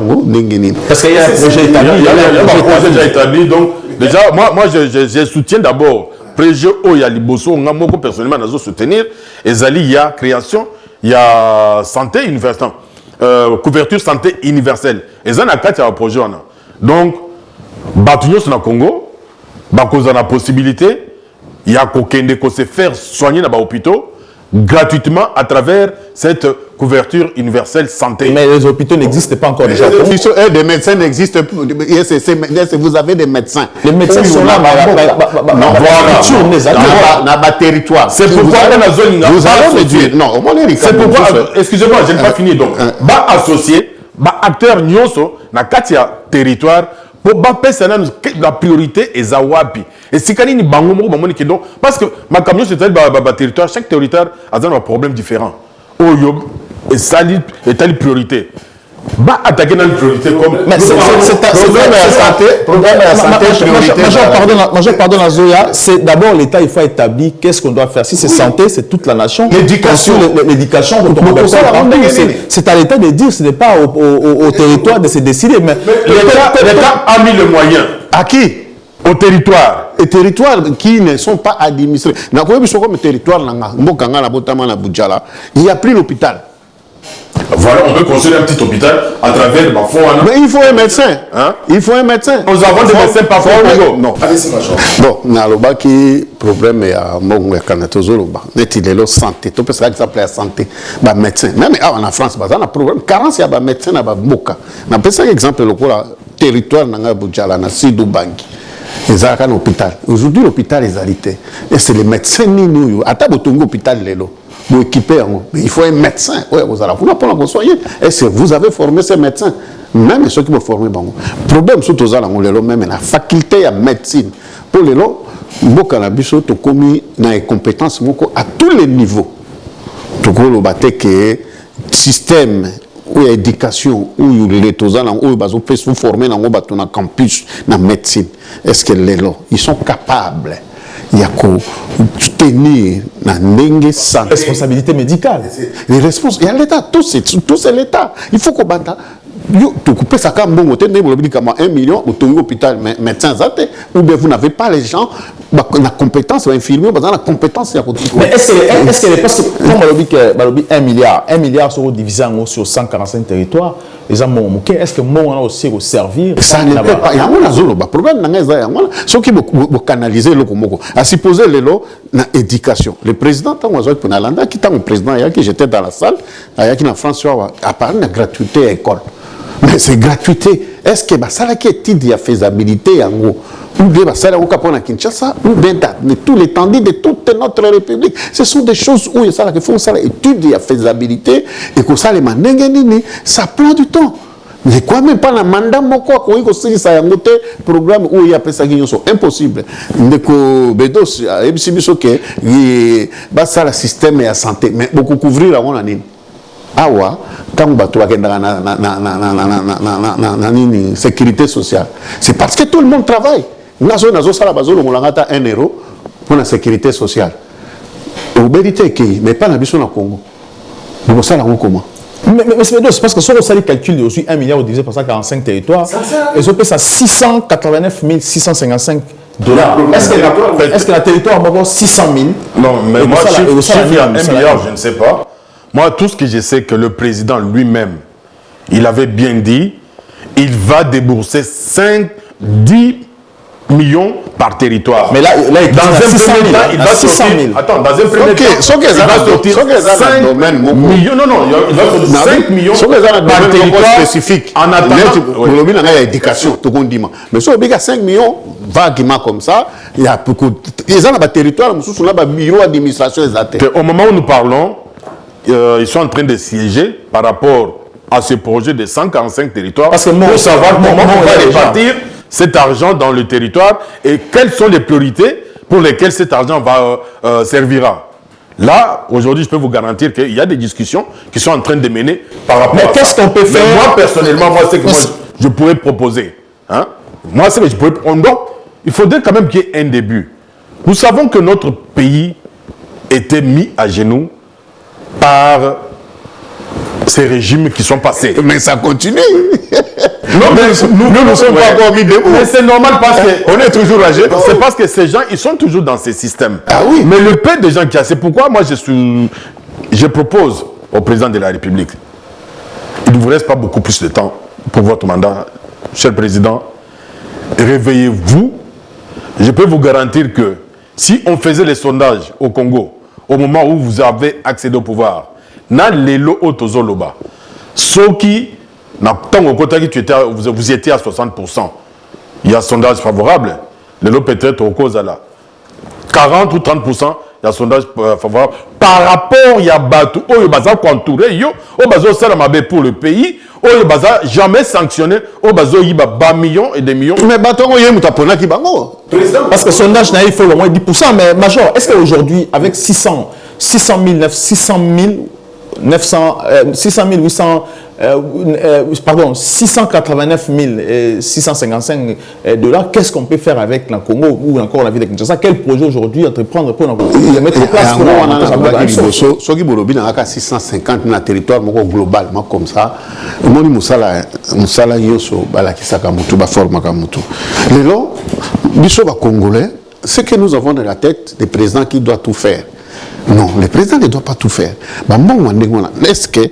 B: parce qu'il y a un projet établi.
D: Il y a un projet déjà établi. Donc, déjà, moi je soutiens d'abord le projet où il y a Liboso, moi personnellement, je soutenir. Et il y a création, il y a santé universelle, couverture santé universelle. Et ça, il y a un projet. Donc, Batunios dans le Congo, il y a la possibilité. Il y a qu'on se faire soigner dans les hôpitaux gratuitement à travers cette couverture universelle santé.
B: Mais les hôpitaux n'existent pas encore déjà.
C: Des médecins n'existent plus. Vous avez des médecins.
B: Les médecins sont là.
C: Dans le territoire.
D: C'est pourquoi
C: vous allez réduire. Non,
D: c'est pourquoi, excusez-moi, je n'ai pas fini. Donc, associé, acteur Nyonso, dans le territoire, pour la priorité est Zawapi. Et si quand il parce que ma camion c'est un territoire, chaque territoire a un problème différent. Et ça est une priorité. Attaquer dans une priorité comme.
B: Mais c'est problème de la santé. Major, pardon à Zoya, c'est d'abord l'État, il faut établir qu'est-ce qu'on doit faire. Si c'est santé, c'est toute la nation.
C: L'éducation.
B: C'est à l'État de dire, ce n'est pas au territoire de se décider. Mais
D: l'État a mis le moyen.
C: À qui?
D: Au territoire.
C: Et territoires qui ne sont pas administrés. Dans le territoire, il n'y a plus l'hôpital.
D: Voilà, on peut construire un petit hôpital à travers ma foi.
C: Mais il faut un médecin. Hein? Il faut un médecin.
D: Nous avons des médecins parfois au Congo.
C: Non. Allez-y, Major. Bon, naloba qui problème est à Mongo Kanatozoloba. N'est-il le santé? Tu peux par exemple la santé. Bah médecin. Même en France, bah ça a problème. Carence il y a médecin à Boka. Na pesa exemple le territoire nanga Bujala na Sidou Bangi. Les arcanes hôpital. Aujourd'hui l'hôpital est alité. Et c'est les médecins nous. Ata botongo hôpital lelo. Vous équipez, mais il faut un médecin. Ouais, vous allez vous soigner. Est-ce que vous avez formé ces médecins? Même ceux qui vont former, bon. Problème surtout même la faculté de médecine. Pour les lots, beaucoup de commis dans les compétences à tous les niveaux. Tout le bâté que système ou éducation ou les tozans où ils peuvent se former dans le campus dans médecine. Est-ce que les lots ils sont capables? Il y a qu'à tenir la
B: responsabilité médicale.
C: Les responsables, il y a l'État, tout c'est l'État. Il faut qu'on batte tu coupez ça comme bon, 1 million, au hôpital, médecins, ou bien vous n'avez pas les gens, la compétence, infirmier, la compétence.
B: Mais est-ce que parce que, comme on dit que 1 milliard sera divisé en sur 145 territoires, est-ce que moi, on a aussi au servir?
C: Ça ne peut pas. Il y a un problème, ce qui vous canaliser le Komoko. À supposer les lots, l'éducation. Le président, qui est le président, qui j'étais dans la salle, qui est en France, a parlé de gratuité à l'école. Mais c'est gratuité. Est-ce que ça qui est de la faisabilité en gros? Ou bien ça là au Cap à Kinshasa, ou bien de tout l'étendue de toute notre République. Ce sont des choses où il y a qui font ça étude de la faisabilité et que ça les mandengenini, ça prend du temps. Mais quoi même pas la mandat moko ko iko sili ça yangote programme où il y a ça qui sont impossible. Ndeko bedos ebisi biso ke ba ça le système et la santé mais beaucoup couvrir la on nini. Awa quand bato bakenda na nini sécurité sociale. C'est parce que tout le monde travaille. Nazo sala bazolo molangata 1 euro pour la sécurité sociale. Obérité qui mais pas na biso na Congo. Vous ça la comment?
B: Mais c'est parce que si on les calcule aussi 1 milliard divisé par 145 territoires, ils ont payé ça 689 655 dollars. Est-ce que la territoire va avoir 600 000?
D: Non, mais moi, chiffre 1 milliard, je ne sais pas. Moi, tout ce que je sais que le président lui-même, il avait bien dit, il va débourser 10 millions par territoire.
B: Mais là
D: dans un premier temps, il va sortir. Attends, dans un premier temps, il va sortir 5 millions. Non, il va sortir 5 millions par territoire
C: spécifique.
D: En attendant,
C: il y a l'éducation, tout le monde dit. Mais si on a 5 millions, vaguement comme ça, il y a beaucoup. Ils ont un territoire, ils ont un bureau d'administration.
D: Au moment où nous parlons, ils sont en train de siéger par rapport à ce projet de 145 territoires pour savoir comment on va répartir cet argent dans le territoire et quelles sont les priorités pour lesquelles cet argent va servira. Là, aujourd'hui, je peux vous garantir qu'il y a des discussions qui sont en train de mener par rapport à ça. Mais qu'est-ce qu'on peut faire? Moi, personnellement, c'est que je pourrais proposer. Hein? Moi, c'est que je pourrais... il faudrait quand même qu'il y ait un début. Nous savons que notre pays était mis à genoux par ces régimes qui sont passés.
C: Mais ça continue.
D: Non, mais nous ne sommes pas encore mis debout. Mais c'est normal parce qu'on est toujours âgé. C'est parce que ces gens, ils sont toujours dans ces systèmes.
C: Ah oui.
D: Mais le peu de gens qui a, c'est pourquoi moi je propose au président de la République, il ne vous reste pas beaucoup plus de temps pour votre mandat, cher président. Réveillez-vous. Je peux vous garantir que si on faisait les sondages au Congo, au moment où vous avez accédé au pouvoir, na lelo otozoloba, soki na tango kota ki vous étiez à 60%. Il y a un sondage favorable. Lelo peut-être au cause là. 40 ou 30%, il y a un sondage favorable. Par rapport, il y a Batou, il y a contouré, il y a Salamabe pour le pays, il y a jamais sanctionné, il y a millions et des millions.
C: Mais Batou, il y a un qui bango.
B: Parce que le sondage, il faut au moins 10%. Mais Major, est-ce qu'aujourd'hui, avec 600 689 655 dollars, qu'est-ce qu'on peut faire avec le Congo ou encore la ville de Kinshasa? Quel projet aujourd'hui entreprendre pour mettre en place
C: ce qui est 650 dans le territoire globalement comme ça, moi musala yoso balakisaka mutu ba forma ka mutu. Lelo biso ba congolais, c'est que nous avons dans la tête des présidents qui doivent tout faire. Non, le président ne doit pas tout faire. Est-ce que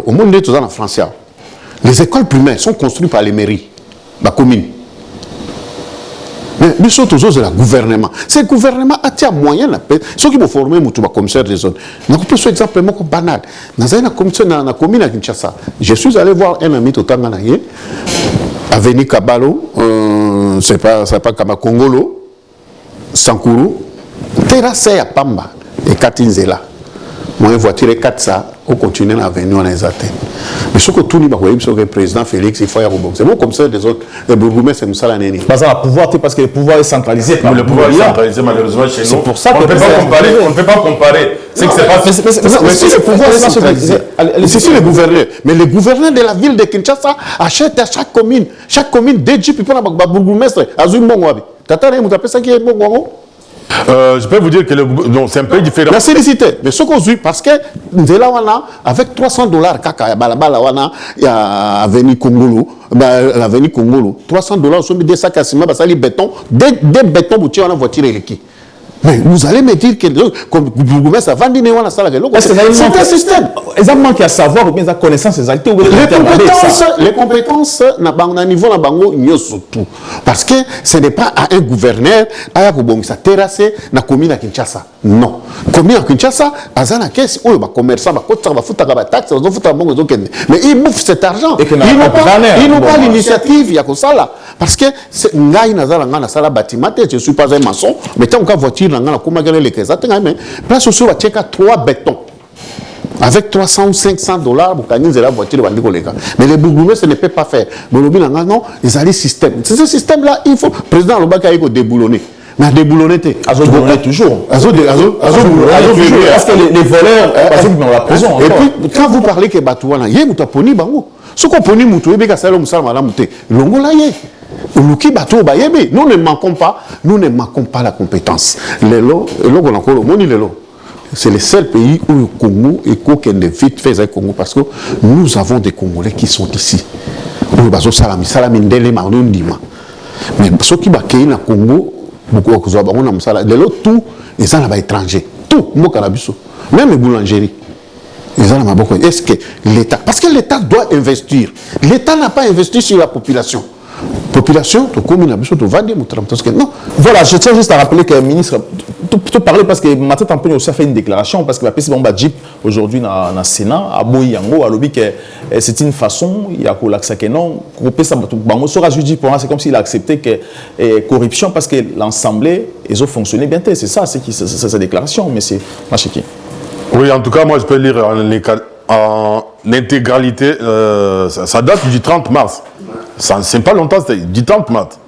C: au monde est en France, les écoles primaires sont construites par les mairies, la commune. Mais nous sommes toujours le gouvernement. C'est le gouvernement a moyen de ceux qui vont former un commissaire des zones. Nous avons un exemple banal. Dans la commune à Kinshasa, je suis allé voir un ami tout le temps à Veni Kabalo, c'est pas Kamakongolo, Sankuru, terrasse à Pamba. Et Katinzela. Moi, une voiture et 4 ça, on continue à venir en exaté. Mais ce que tout le monde dit, le président Félix, il faut y avoir. C'est bon comme ça, les autres, les bourgmestres, c'est nous ça l'année.
B: Parce que le pouvoir est centralisé.
D: Le pouvoir est centralisé, malheureusement, chez nous.
B: C'est pour ça
D: qu'on ne peut pas comparer. C'est que c'est pas.
B: Mais si le pouvoir est centralisé,
C: c'est les gouverneurs. Mais les gouverneurs de la ville de Kinshasa achètent à chaque commune 2 jeeps pour la bourgmestre. Azul Mongwabi. Tata, vous appelez ça qui est Mongwabo?
D: Je peux vous dire que c'est un peu différent.
C: La félicité. Mais ce qu'on dit, parce que nous là, avec $300, kaka, il y a Avenue Congolo, l'avenue Congolo, $300, sont mis des sacs à ciment, parce que les bétons, des bétons, vous tirez en voiture électrique. Mais vous allez me dire que comme vous ça va dîner à la salle. C'est un système.
B: Exactement qu'il y a savoir ou bien la connaissance des activités.
C: Les compétences na niveau na bango surtout parce que ce n'est pas à un gouverneur à kobongisa terrasser na commune à Kinshasa. Non. Commune à Kinshasa, azana caisse ou ba commerçant ba kota ba futa ba taxe, ba futa bango zokende. Mais ils bouffent cet argent. Ils n'ont pas l'initiative ya ko sala parce que ngai nazala ngana sala bâtiment, je suis pas un maçon, mais tant que voiture na kuma gele les ça mais place sur la check à 3 bétons. Avec 300 ou 500 $, vous gagnez la voiture. Mais les bourgmestres, ce ne peut pas faire. Non, ils ont des systèmes. C'est ce système-là, il faut. Le président Lobaka a déboulonné. Mais déboulonné,
B: toujours.
C: Parce que
B: les voleurs, parce qu'ils dans la prison.
C: Et puis, quand vous parlez que Batouana, il y a un poni bango. Ce qu'on poni moutou, il y a un salon madame mouté. Longo là, il y a. Nous ne manquons pas la compétence. C'est le seul pays où le Congo est qu'aucun de vite fait le Congo parce que nous avons des Congolais qui sont ici. Mais ceux qui sont au Congo, beaucoup de tout, ils sont étrangers. Tout, même les boulangeries. Est-ce que l'État, parce que l'État doit investir. L'État n'a pas investi sur la population. Population, non.
B: Voilà, je tiens juste à rappeler que le ministre, tout parler parce que Mathieu Tamponi aussi a fait une déclaration parce que la PCB Bomba Jeep aujourd'hui dans le Sénat, à Boyango, a lobby que c'est une façon, il y a que non, c'est comme s'il a accepté que corruption parce que l'Assemblée, ils ont fonctionné bien. C'est ça, c'est sa déclaration, mais c'est Machiki.
D: Oui, en tout cas, moi je peux lire en intégralité, ça date du 30 mars. C'est pas longtemps, c'était du 30 mars.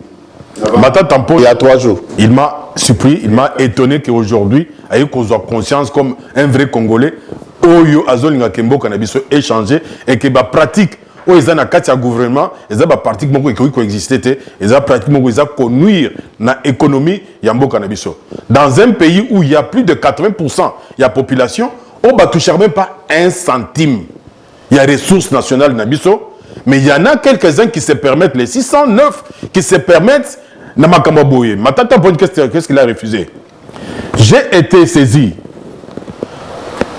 D: Mathieu Tamponi,
C: il y a 3 jours.
D: Il m'a surpris, il m'a étonné qu'aujourd'hui, il qu'on soit conscience comme un vrai Congolais, Oyo Azolinga Kembo Cannabis échangé et que la pratique, où ils ont un gouvernement, ils ont pratique qui coexistait, ils ont pratiquement connuire dans l'économie Yambo Cannabis. Dans un pays où il y a plus de 80% de la population, on ne touche même pas 1 centime. Il y a ressources nationales Nabiso. Mais il y en a quelques-uns qui se permettent, les 609 qui se permettent Namakamoboye. Matata Tamponi, qu'est-ce qu'il a refusé? J'ai été saisi,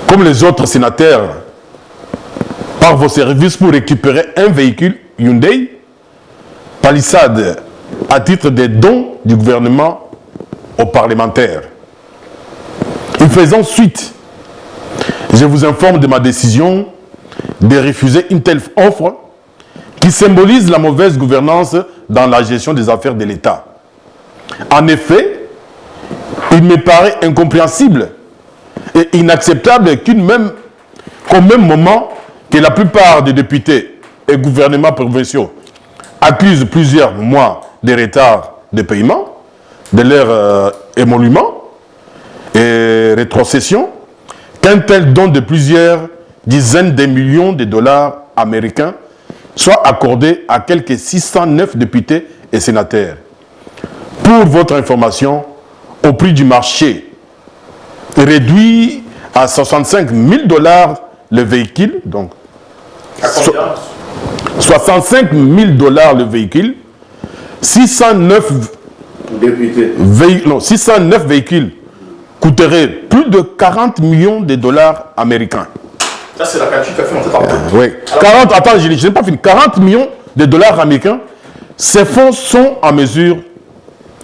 D: comme les autres sénateurs, par vos services pour récupérer un véhicule Hyundai Palisade à titre des dons du gouvernement aux parlementaires. En faisant suite, je vous informe de ma décision de refuser une telle offre qui symbolise la mauvaise gouvernance dans la gestion des affaires de l'État. En effet, il me paraît incompréhensible et inacceptable qu'au même moment que la plupart des députés et gouvernements provinciaux accusent plusieurs mois de retard de paiement de leurs émoluments et rétrocessions, qu'un tel don de plusieurs dizaines de millions de dollars américains soit accordé à quelques 609 députés et sénateurs. Pour votre information, au prix du marché, réduit à 65 000 $, le véhicule, donc 65 000 $ le véhicule, 609 véhicules coûteraient plus de 40 millions de dollars américains.
B: Ça, c'est la quantité qui a fait monter par
D: oui. 40, attends, je n'ai pas fini. 40 millions de dollars américains. Ces fonds sont en mesure,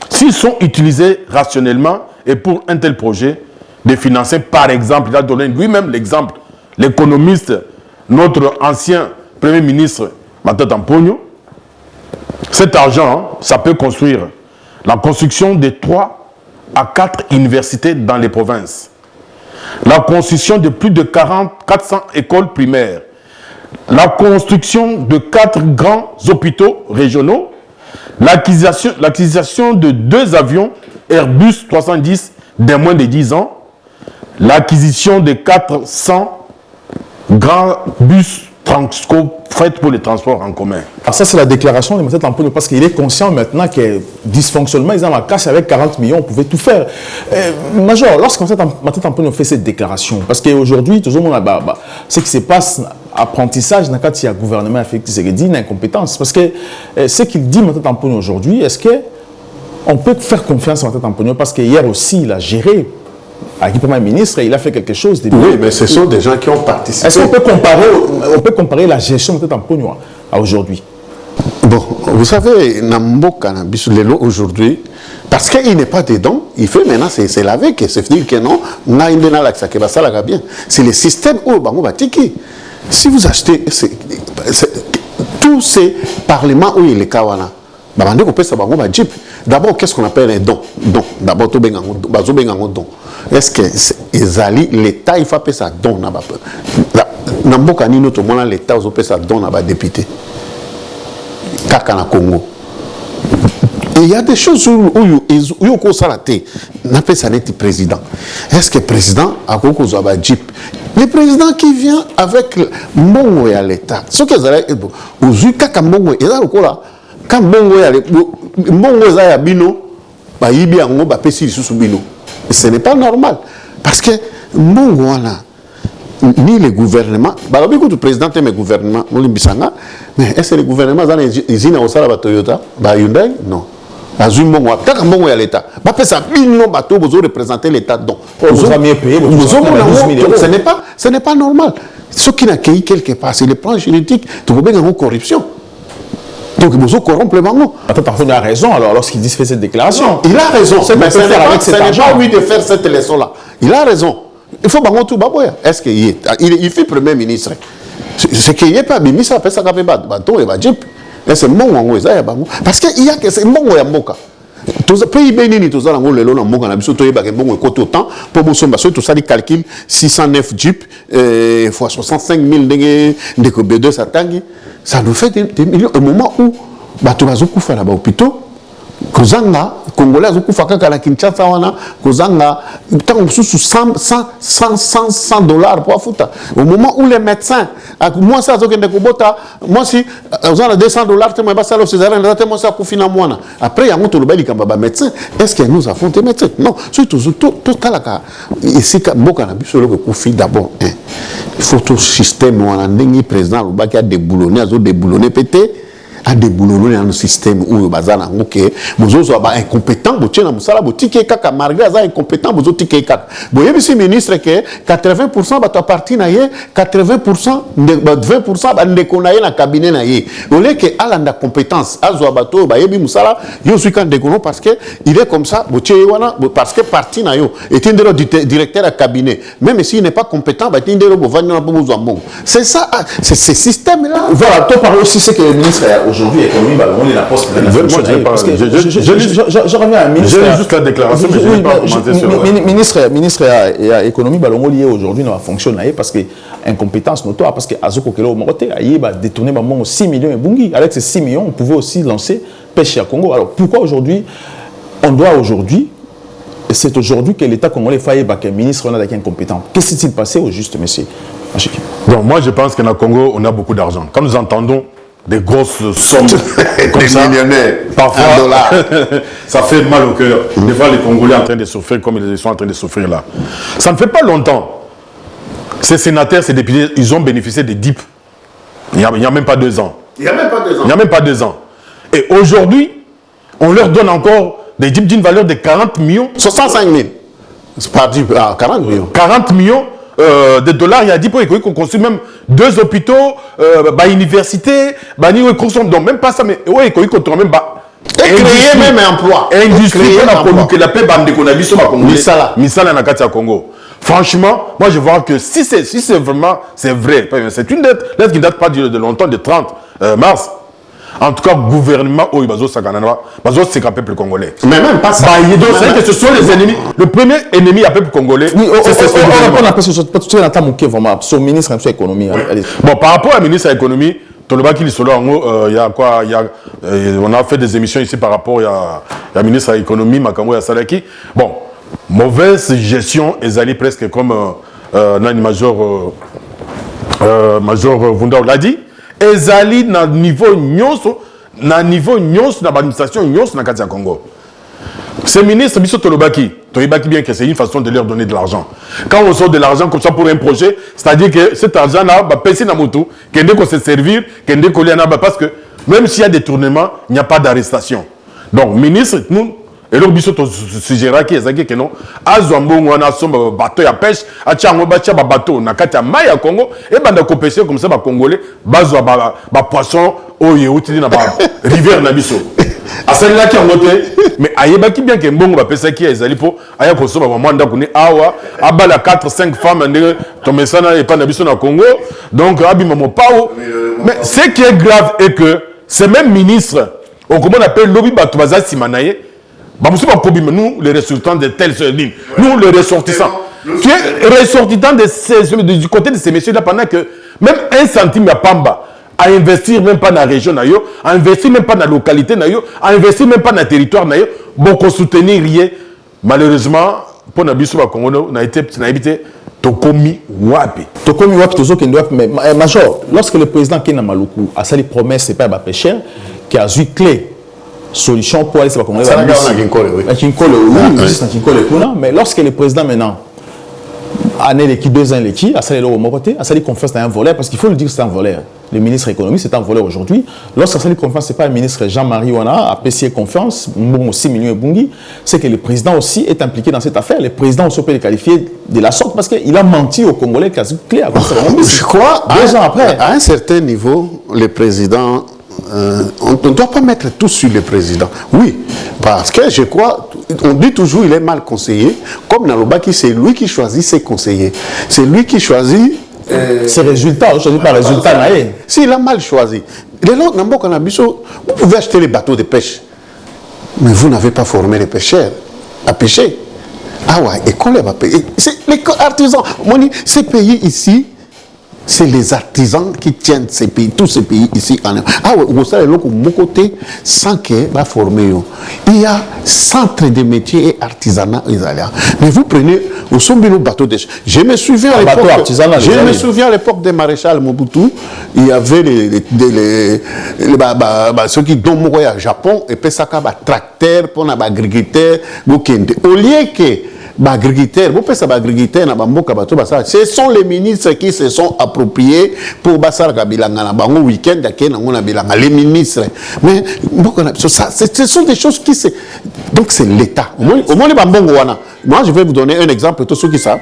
D: s'ils sont utilisés rationnellement et pour un tel projet, de financer, par exemple, il a donné lui-même l'exemple, l'économiste, notre ancien Premier ministre, Mathieu Tamponi. Cet argent, ça peut construire la construction de 3 à 4 universités dans les provinces. La construction de plus de 400 écoles primaires, la construction de 4 grands hôpitaux régionaux, l'acquisition de 2 avions Airbus 310 de moins de 10 ans, l'acquisition de 400 grands bus faites pour les transports en commun.
B: Alors ça, c'est la déclaration de Matata Amponio, parce qu'il est conscient maintenant que dysfonctionnement, ils ont la casse avec 40 millions, on pouvait tout faire. Major, lorsque Matata Amponio fait cette déclaration, parce qu'aujourd'hui, tout le monde a ce qui se passe, apprentissage, dans le cas du gouvernement affecté, c'est une incompétence. Parce que ce qu'il dit Matata Amponio aujourd'hui, est-ce qu'on peut faire confiance à Matata Amponio, parce qu'hier aussi, il a géré. Avec le Premier ministre, il a fait quelque chose de bien.
C: Oui, mais ce sont des gens qui ont participé.
B: Est-ce qu'on peut comparer la gestion de Amponio à aujourd'hui?
C: Bon, vous savez, Namboka Bisulelo aujourd'hui, parce qu'il n'est pas dedans, il fait maintenant, c'est lavé, c'est dire que non, bien. C'est le système où Bango Batiki. Si vous achetez tous ces parlements où il est Kawana, d'abord, qu'est-ce qu'on appelle un don? D'abord, don. Est-ce que l'État, il faut appeler ça don? Namboka ni notre monde, l'État, il faut appeler ça don à député. Kaka na Congo. Il y a des choses où il y a un président. Est-ce que le président a un jeep? Le président qui vient avec Mbongo et l'État. Ce que vous avez dit, Kaka Mbongo, il y a le là. Quand Mbongo est bino, ce n'est pas normal. Parce que Mbongo, ni le gouvernement, le président et le gouvernement, mais est-ce que le gouvernement a des usines à Toyota, Hyundai? Non. L'État. Vous représentez l'État.
B: Vous avez payé,
C: ce n'est pas normal. Ce qui n'a accueilli quelque part, c'est le plan juridique de corruption. Donc, vous corrompez le bango.
B: Attends, il a raison alors lorsqu'il dit fait cette déclaration.
C: Il a raison.
B: Mais ce n'est
C: pas lui de faire cette leçon-là. Il a raison. Il faut bango tout baboya. Est-ce qu'il est? Il fait Premier ministre. Ce qu'il n'y a pas, ministre appelle ça qu'il bateau et jeep. C'est mon wango, parce qu'il y a que c'est mon wango. Tous les pays bénis, tous les gens le monde a besoin de faire bon côté autant pour vous sommes tout ça les calculs 609 jeep fois 65 000 de B2 ça tangi, ça nous fait des millions. Au moment où tu vas au coup là-bas hôpital, Kozanga Congolais au faka kala Kinshasa wana Kozanga tant sous 100 dollars pour foutre. Au moment où les médecins moi ça zokende kubota moi si on a 200 dollars te moi ba salo césarienne te moi ça kufina mwana après ya moto lobeli kamba médecin est-ce que nous avons des médecins non surtout tout talaka ici boka na biso le kufi d'abord il faut tout système wana ndenge président lobaki a déboulonner azo déboulonner pété à déboulonner dans le système où bazana ngoke bozo so ba incompétent botie na musala botike kaka malgré za incompétent bozo tike kaka boye bisi ministre que 80% bato parti na ye 80% 20% ba ndeko na ye na cabinet na ye ole que alanda compétence azo bato ba yebi musala yo suis quand dékono parce que il est comme ça botie wana parce que parti na yo est un directeur à cabinet même s'il n'est pas compétent ba tindero bo vanya na bozo mbongo c'est ça c'est ce système là
B: voilà toi parles aussi c'est que le ministre aujourd'hui, l'économie, on est la poste. Je reviens à ministre.
D: J'ai juste la déclaration, mais je n'ai pas commenté sur
B: ministre et économie, on lié aujourd'hui dans la fonction parce que incompétence notoire, parce que Azoko Kelo Morote a détourné 6 millions et Bungi. Avec ces 6 millions, on pouvait aussi lancer pêche à Congo. Alors pourquoi aujourd'hui, on doit aujourd'hui, c'est aujourd'hui que l'État congolais faillit que le ministre on a des incompétents. Qu'est-ce qui s'est passé au juste, monsieur?
D: Donc moi je pense qu'en Congo, on a beaucoup d'argent. Quand nous entendons des grosses sommes comme
C: des
D: ça,
C: millionnaires,
D: parfois
C: dollars.
D: Ça fait mal au cœur de voir les Congolais en train de souffrir comme ils sont en train de souffrir là. Ça ne fait pas longtemps. Ces sénateurs, ces députés, ils ont bénéficié des DIP. Il n'y a même pas 2 ans.
C: Il n'y a même pas 2 ans.
D: Il n'y a même pas 2 ans. Et aujourd'hui, on leur donne encore des DIP d'une valeur de 40 millions.
C: 65 000. C'est pas 40 millions.
D: 40 millions de dollars, il y a 10 points qu'on construit même 2 hôpitaux, université, donc même pas ça, mais oui, qu'on trouve même
C: et créer même un emploi.
D: Industrie, la paix bande qu'on a vu sur ma Congo. Misala na Katia Congo. Franchement, moi je vois que si c'est vraiment, c'est vrai, c'est une lettre qui ne date pas de longtemps, de 30 mars. En tout cas, gouvernement, il va c'est un peuple congolais.
C: Mais même pas ça.
D: C'est que ce sont les ennemis. Le premier ennemi à peuple congolais, c'est ce
B: on appelle son ministre de l'économie.
D: Bon, par rapport à ministre de l'économie, il y a quoi, on a fait des émissions ici par rapport à ministre de l'économie, Makamou et Salaki. Bon, mauvaise gestion, ils allaient presque comme Nani Major Major Vundao l'a dit, ezali na niveau nyonso na l'administration nyonso na kati ya Congo. Ces ministres, biso tolobaki bien que c'est une façon de leur donner de l'argent. Quand on sort de l'argent comme ça pour un projet, c'est-à-dire que cet argent-là va passer dans moto, qu'il ne se servir, qu'il ne parce que même s'il y a des tournements, il n'y a pas d'arrestation. Donc, ministre, nous, et donc, biso to suggéra qui est que non, azwambongo na somba bateau ya pêche, achango bacha ba bateau na kati ya mai ya Congo et banda ko pêcher comme ça ba congolais, bazwa ba poisson o yeuti na ba rivière na biso. Asali la ki ngote, mais ayebaki bien que mbongo ba pesa ki ezali po aya ko soba mwanda kuni awa abala 4-5 femmes ndenge tomesana et pas na biso na Congo. Donc abima mo pao. Mais ce qui est grave est que ces mêmes ministres, on comment on appelle lobby bato baza simanaye. Nous, les ressortissants de telles lignes, nous, les ressortissants, qui est ressortissant du côté de ces messieurs-là, pendant que même un centime à Pamba, à investir même pas dans la région, à investir même pas dans la localité, à investir même pas dans le territoire, beaucoup soutenir rien. Malheureusement, pour Nabiso Congo, on a été Tokomi Wapi.
B: Tokomi Wapi, mais Major, lorsque le président Kena Maluku a sali promesse, c'est pas un pêcheur, qui a eu clé. Solution pour aller se Congolais. Mais lorsque le président maintenant année les qui 2 ans les qui a sali le côté a sali confiance dans un voleur parce qu'il faut le dire que c'est un voleur. Le ministre économie c'est un voleur aujourd'hui. Lorsqu'il sali confiance c'est pas le ministre Jean-Marie Wana a apprécié confiance aussi millions Bungi c'est que le président aussi est impliqué dans cette affaire. Le président aussi peut le qualifier de la sorte parce qu'il a menti aux Congolais quasi clair.
C: Je crois 2 ans après à un certain niveau le président on ne doit pas mettre tout sur le président. Oui, parce que je crois, on dit toujours il est mal conseillé. Comme Nalobaki, c'est lui qui choisit ses conseillers. C'est lui qui choisit
B: ses résultats. On ne choisit pas les résultats.
C: S'il a mal choisi. Vous pouvez acheter les bateaux de pêche. Mais vous n'avez pas formé les pêcheurs à pêcher. Ah ouais, et qu'on les va payer. C'est les artisans. Ces pays ici, c'est les artisans qui tiennent ces pays, tous ces pays ici. Ah oui, vous savez, mon côté, sans qu'il va former. Il y a centre de métiers et artisanat israélien. Mais vous prenez, au sommet le bateau de... Je me souviens à l'époque des maréchal Mobutu, il y avait ceux qui donnent au Japon, et puis ça a un tracteur pour les agriculteurs. Au lieu que ce sont les ministres qui se sont appropriés pour le week-end les ministres. Mais ce sont des choses qui se... Donc c'est l'État. Moi je vais vous donner un exemple. Tous ceux qui savent,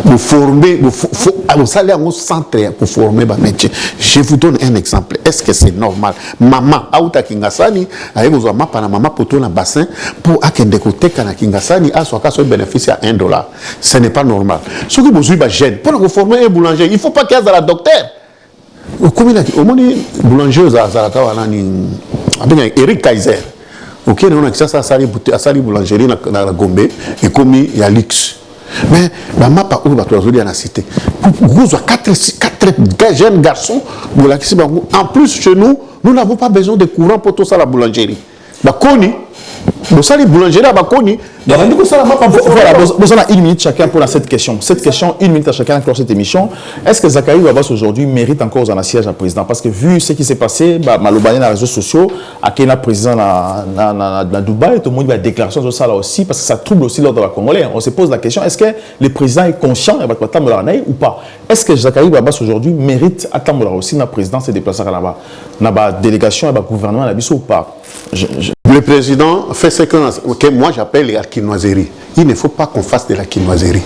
C: vous formez, vous allez en centre pour former un métier. Je vous donne un exemple. Est-ce que c'est normal? Maman, Aouta Kingasani, avec vos mamans, maman, pour tout un bassin, pour akende côté kana Kingasani, à soit qu'à bénéficier à $1. Ce n'est pas normal. Ce que vous avez gêne, pour vous former un boulanger, il ne faut pas qu'il y ait un docteur. Comme il a dit, au moins, boulanger, Eric Kaiser. Ok, on a ça, ça, boulangerie dans la Gombe, et comme il y a luxe. Mais la map où va trouver la cité. Vous avez 4 jeunes garçons. En plus, chez nous, nous n'avons pas besoin de courant pour tout ça la boulangerie. La Koni, vous savez, boulangerie à Bakoni.
B: Voilà, nous avons 1 minute chacun pour cette question. Cette question, 1 minute à chacun pour cette émission. Est-ce que Zachary Babas aujourd'hui mérite encore un siège à président? Parce que vu ce qui s'est passé, Malobani dans les réseaux sociaux, à Kenya président dans Dubaï, tout le monde a une déclaration sur ça là aussi, parce que ça trouble aussi l'ordre de la Congolais. On se pose la question, est-ce que le président est conscient ou pas? Est-ce que Zachary Babas aujourd'hui mérite attendre aussi la présidence et déplacer là-bas? Dans la délégation et le gouvernement ou pas?
C: Le président fait ce que moi j'appelle la quinoiserie. Il ne faut pas qu'on fasse de la quinoiserie.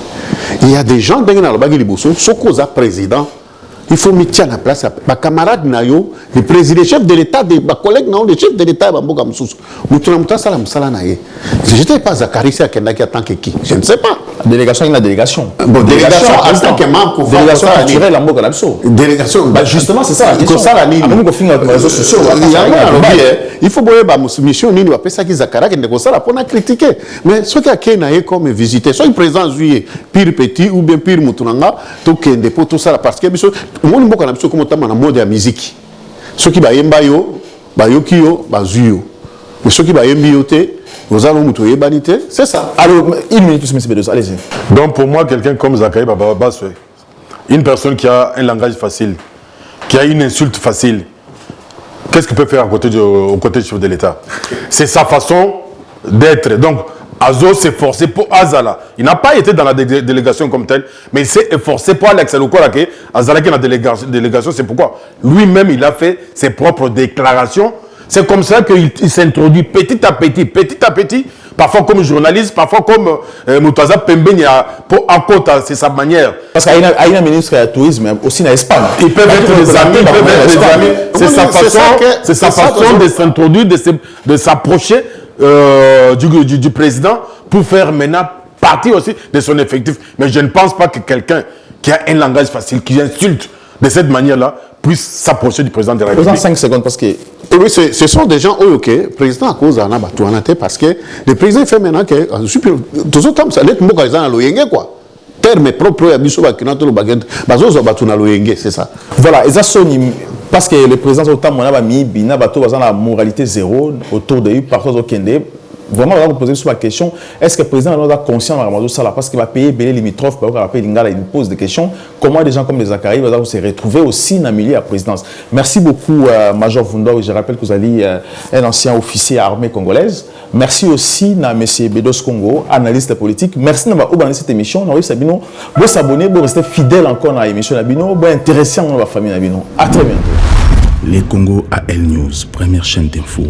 C: Il y a des gens dans le bagage de ce qu'on a président. Il faut mettre à la place. Ma camarade Nayo, le président, le chef de l'État, mes collègues, le chef de l'État, je ne sais pas Zachary qui attend qui. Je ne sais pas.
B: Délégation, il y a une délégation.
C: Bon, délégation en tant que membre.
B: Délégation culturelle,
C: délégation.
B: Justement, c'est ça la question.
C: Il faut voir ma mission, il va ça qui Zachary qui ne ça pour critiquer. Mais ce qui a été comme visiter, soit une présence juillet, pire petit ou bien pire Moutounanga, tout ça parce que moi, je suis comme un mode de musique. Ceux qui sont yo, bayoki yo, bazuyo. Mais ceux qui sont yo, Vous allez vous banité, c'est ça.
B: Alors, une minute, M. Bedos, allez-y.
D: Donc pour moi, quelqu'un comme Zakaï Baba Bassoué, une personne qui a un langage facile, qui a une insulte facile, qu'est-ce qu'il peut faire au côté du chef de l'État? C'est sa façon d'être. Donc, Azo s'est forcé pour Azala. Il n'a pas été dans la délégation comme tel, mais il s'est efforcé pour Alex Alokora qui Azala qui est dans la délégation. C'est pourquoi lui-même, il a fait ses propres déclarations. C'est comme ça qu'il s'introduit petit à petit, parfois comme journaliste, parfois comme Moutaza Pembenia, pour en compte, c'est sa manière.
B: Parce qu'il y a un ministre du tourisme, aussi en Espagne.
D: Ils peuvent être des amis, C'est sa façon de s'introduire, de s'approcher du président pour faire maintenant partie aussi de son effectif. Mais je ne pense pas que quelqu'un qui a un langage facile, qui insulte de cette manière-là, puisse s'approcher du président de la République.
B: 5 secondes, parce que...
C: Oui, ce sont des gens, ok, le président à cause d'en a battu en tête parce que le président fait maintenant que, tous autres temps, ça l'est beaucoup dans l'Oyenge, quoi. Terme propre, il y a des gens c'est ça.
B: Voilà, et ça sonne, parce que le président, autant mon a mis, bina, bateau, la moralité zéro autour de lui, partout au Kende. Vraiment, on va vous poser sur la question, est-ce que le président a conscience de ça parce qu'il va payer les limitrophes, il va payer l'ingala, il nous pose des questions. Comment des gens comme les Zakaï vont se retrouver aussi dans le milieu de la présidence? Merci beaucoup, Major Vundor. Je rappelle que vous allez un ancien officier armée congolaise. Merci aussi à M. Bedos Congo, analyste politique. Merci d'avoir cette émission. Vous s'abonner, vous restez fidèle encore à l'émission, vous intéressant dans la famille. À très bientôt.
A: Les Congo AL News, première chaîne d'info.